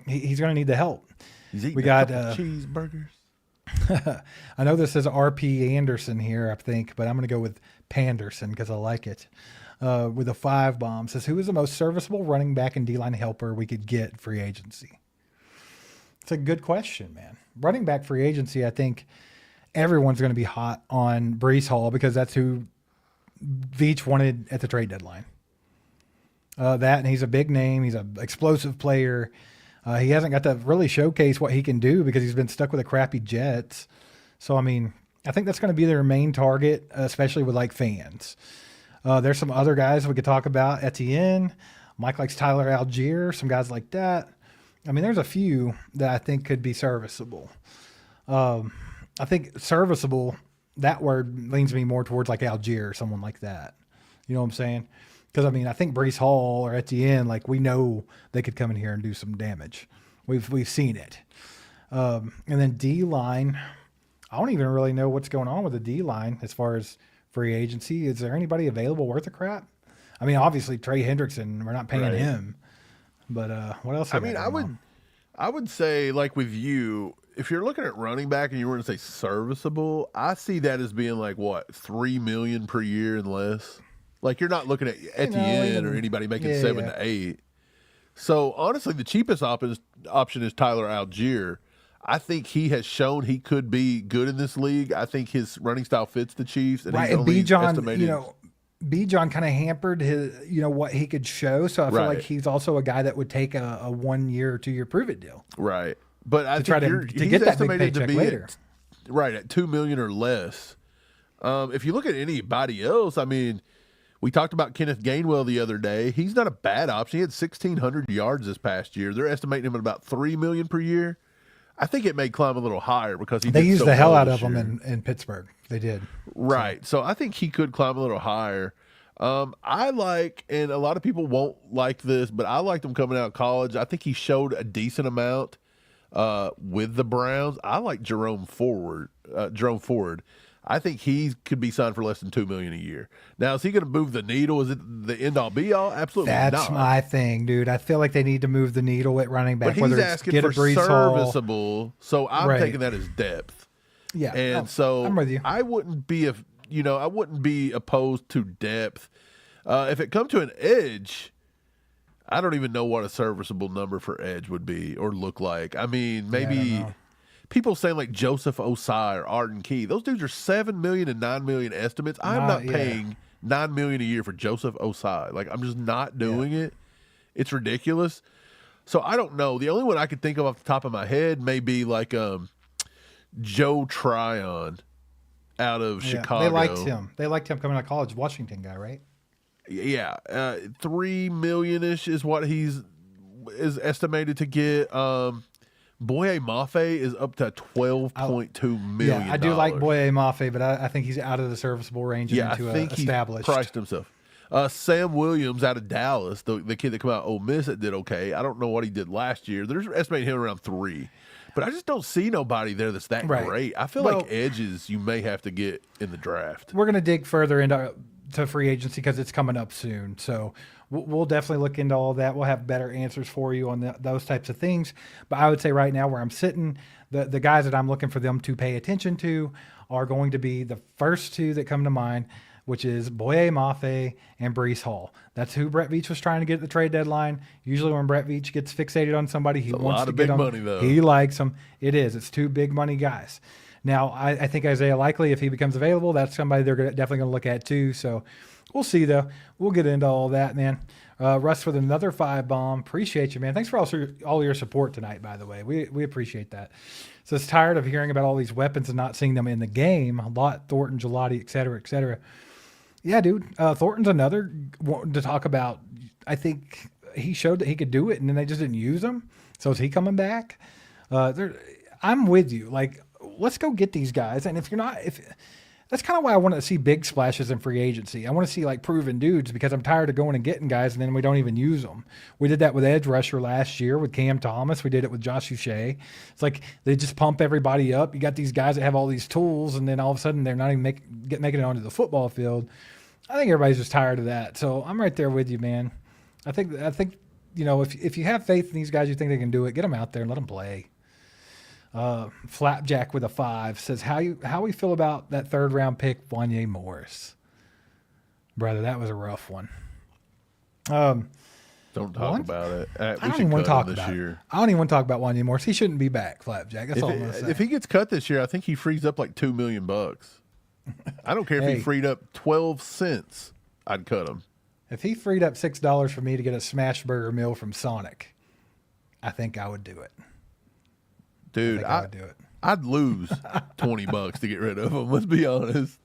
He's going to need the help. He's eating cheeseburgers. I know this says RP Anderson here, I think, but I'm going to go with Panderson because I like it. With a 5 bomb says, who is the most serviceable running back and D-line helper we could get free agency? It's a good question, man. Running back free agency, I think everyone's going to be hot on Breece Hall because that's who Veach wanted at the trade deadline. And he's a big name. He's an explosive player. He hasn't got to really showcase what he can do because he's been stuck with the crappy Jets. So, I mean, I think that's going to be their main target, especially with like fans. There's some other guys we could talk about. Etienne, Mike likes Tyler Algier, some guys like that. I mean, there's a few that I think could be serviceable. I think serviceable, that word leans me more towards like Algier or someone like that. You know what I'm saying? Because, I mean, I think Breece Hall or Etienne, like, we know they could come in here and do some damage. We've seen it. And then D-line, I don't even really know what's going on with the D-line as far as free agency. Is there anybody available worth a crap? I mean, obviously, Trey Hendrickson, we're not paying him. But what else? I mean, I would say, like with you, if you're looking at running back and you were to say serviceable, I see that as being like what, $3 million per year and less. Like you're not looking at Etienne or anybody making 7 to 8. So honestly, the cheapest option is Tyler Algier. I think he has shown he could be good in this league. I think his running style fits the Chiefs. And right, he's and Bijan, Bijan kind of hampered his, what he could show. So I feel like he's also a guy that would take a 1 year or 2 year prove it deal. Right, but I try think to get that big paycheck later. At $2 million or less. If you look at anybody else, I mean, we talked about Kenneth Gainwell the other day. He's not a bad option. He had 1,600 yards this past year. They're estimating him at about $3 million per year. I think it may climb a little higher because they used the hell out of him in Pittsburgh. They did. Right. So I think he could climb a little higher. I like, and a lot of people won't like this, but I liked him coming out of college. I think he showed a decent amount with the Browns. I like Jerome Ford. I think he could be signed for less than $2 million a year. Now, is he going to move the needle? Is it the end all be all? Absolutely not. That's my thing, dude. I feel like they need to move the needle at running back. But he's whether asking it's for serviceable, so I'm taking that as depth. Yeah, and so I'm with you. I wouldn't be opposed to depth. If it come to an edge, I don't even know what a serviceable number for edge would be or look like. I mean, maybe. People saying like Joseph Osai or Arden Key, those dudes are $7 million and $9 million estimates. I'm not paying $9 million a year for Joseph Osai. Like I'm just not doing it. It's ridiculous. So I don't know. The only one I could think of off the top of my head may be like Joe Tryon out of Chicago. They liked him coming out of college. Washington guy, right? Yeah, $3 million-ish is what is estimated to get. Boye Mafe is up to $12.2 million. Yeah, I do like Boye Mafe, but I think he's out of the serviceable range and into established. He priced himself. Sam Williams out of Dallas, the kid that came out of Ole Miss that did okay. I don't know what he did last year. They're estimating him around 3. But I just don't see nobody there that's that great. I feel like edges you may have to get in the draft. We're going to dig further into free agency because it's coming up soon. So we'll definitely look into all that. We'll have better answers for you on those types of things. But I would say right now where I'm sitting, the guys that I'm looking for them to pay attention to are going to be the first two that come to mind, which is Boye Mafe and Breece Hall. That's who Brett Veach was trying to get at the trade deadline. Usually when Brett Veach gets fixated on somebody, he wants to get them. Money, though. He likes them. It's 2 big money guys. Now, I think Isaiah Likely, if he becomes available, that's somebody they're definitely going to look at too. So we'll see, though. We'll get into all that, man. Russ with another 5 bomb. Appreciate you, man. Thanks for all your support tonight, by the way. We appreciate that. So it's tired of hearing about all these weapons and not seeing them in the game. Lott, Thornton, Gelati, et cetera, et cetera. Yeah, dude. Thornton's another one to talk about. I think he showed that he could do it, and then they just didn't use him. So is he coming back? I'm with you. Like, let's go get these guys. And if that's kind of why I want to see big splashes in free agency. I want to see like proven dudes because I'm tired of going and getting guys and then we don't even use them. We did that with edge rusher last year with Cam Thomas. We did it with Josh Uche. It's like they just pump everybody up. You got these guys that have all these tools and then all of a sudden they're not even making it onto the football field. I think everybody's just tired of that. So I'm right there with you, man. I think if you have faith in these guys, you think they can do it, get them out there and let them play. Flapjack with a 5 says how we feel about that 3rd round pick Wanya Morris. Brother, that was a rough one. Don't talk about it. I don't even want to talk about it. I don't even want to talk about Wanya Morris. He shouldn't be back, Flapjack. That's all I'm gonna say. If he gets cut this year, I think he frees up like $2 million. I don't care if he freed up 12 cents. I'd cut him. If he freed up $6 for me to get a smash burger meal from Sonic, I think I would do it. Dude, I would do it. I'd lose $20 to get rid of him. Let's be honest.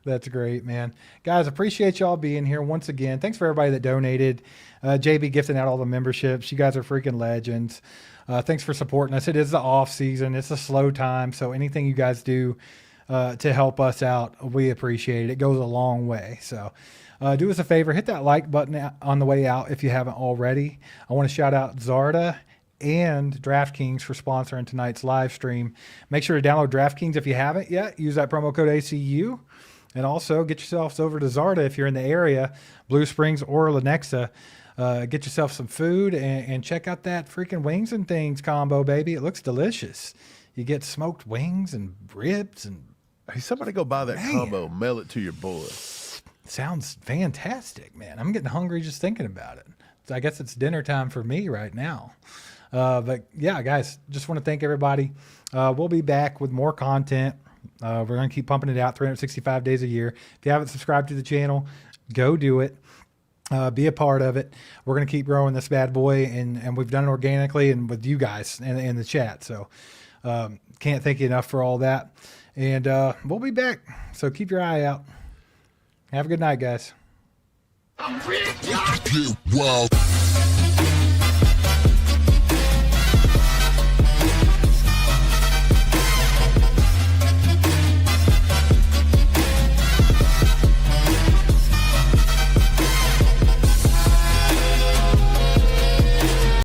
That's great, man. Guys, appreciate y'all being here once again. Thanks for everybody that donated. JB gifting out all the memberships. You guys are freaking legends. Thanks for supporting us. It is the off season. It's a slow time. So anything you guys do to help us out, we appreciate it. It goes a long way. So do us a favor. Hit that like button on the way out if you haven't already. I want to shout out Zarda and DraftKings for sponsoring tonight's live stream. Make sure to download DraftKings if you haven't yet. Use that promo code ACU. And also get yourselves over to Zarda if you're in the area, Blue Springs or Lenexa. Get yourself some food and check out that freaking wings and things combo, baby. It looks delicious. You get smoked wings and ribs and Hey, somebody go buy that combo, mail it to your boy. sounds fantastic, man. I'm getting hungry just thinking about it. So I guess it's dinner time for me right now. But yeah, guys, just want to thank everybody. We'll be back with more content. We're going to keep pumping it out 365 days a year. If you haven't subscribed to the channel, go do it. Be a part of it. We're going to keep growing this bad boy, and we've done it organically and with you guys in the chat. So can't thank you enough for all that. And we'll be back. So keep your eye out. Have a good night, guys. Wow.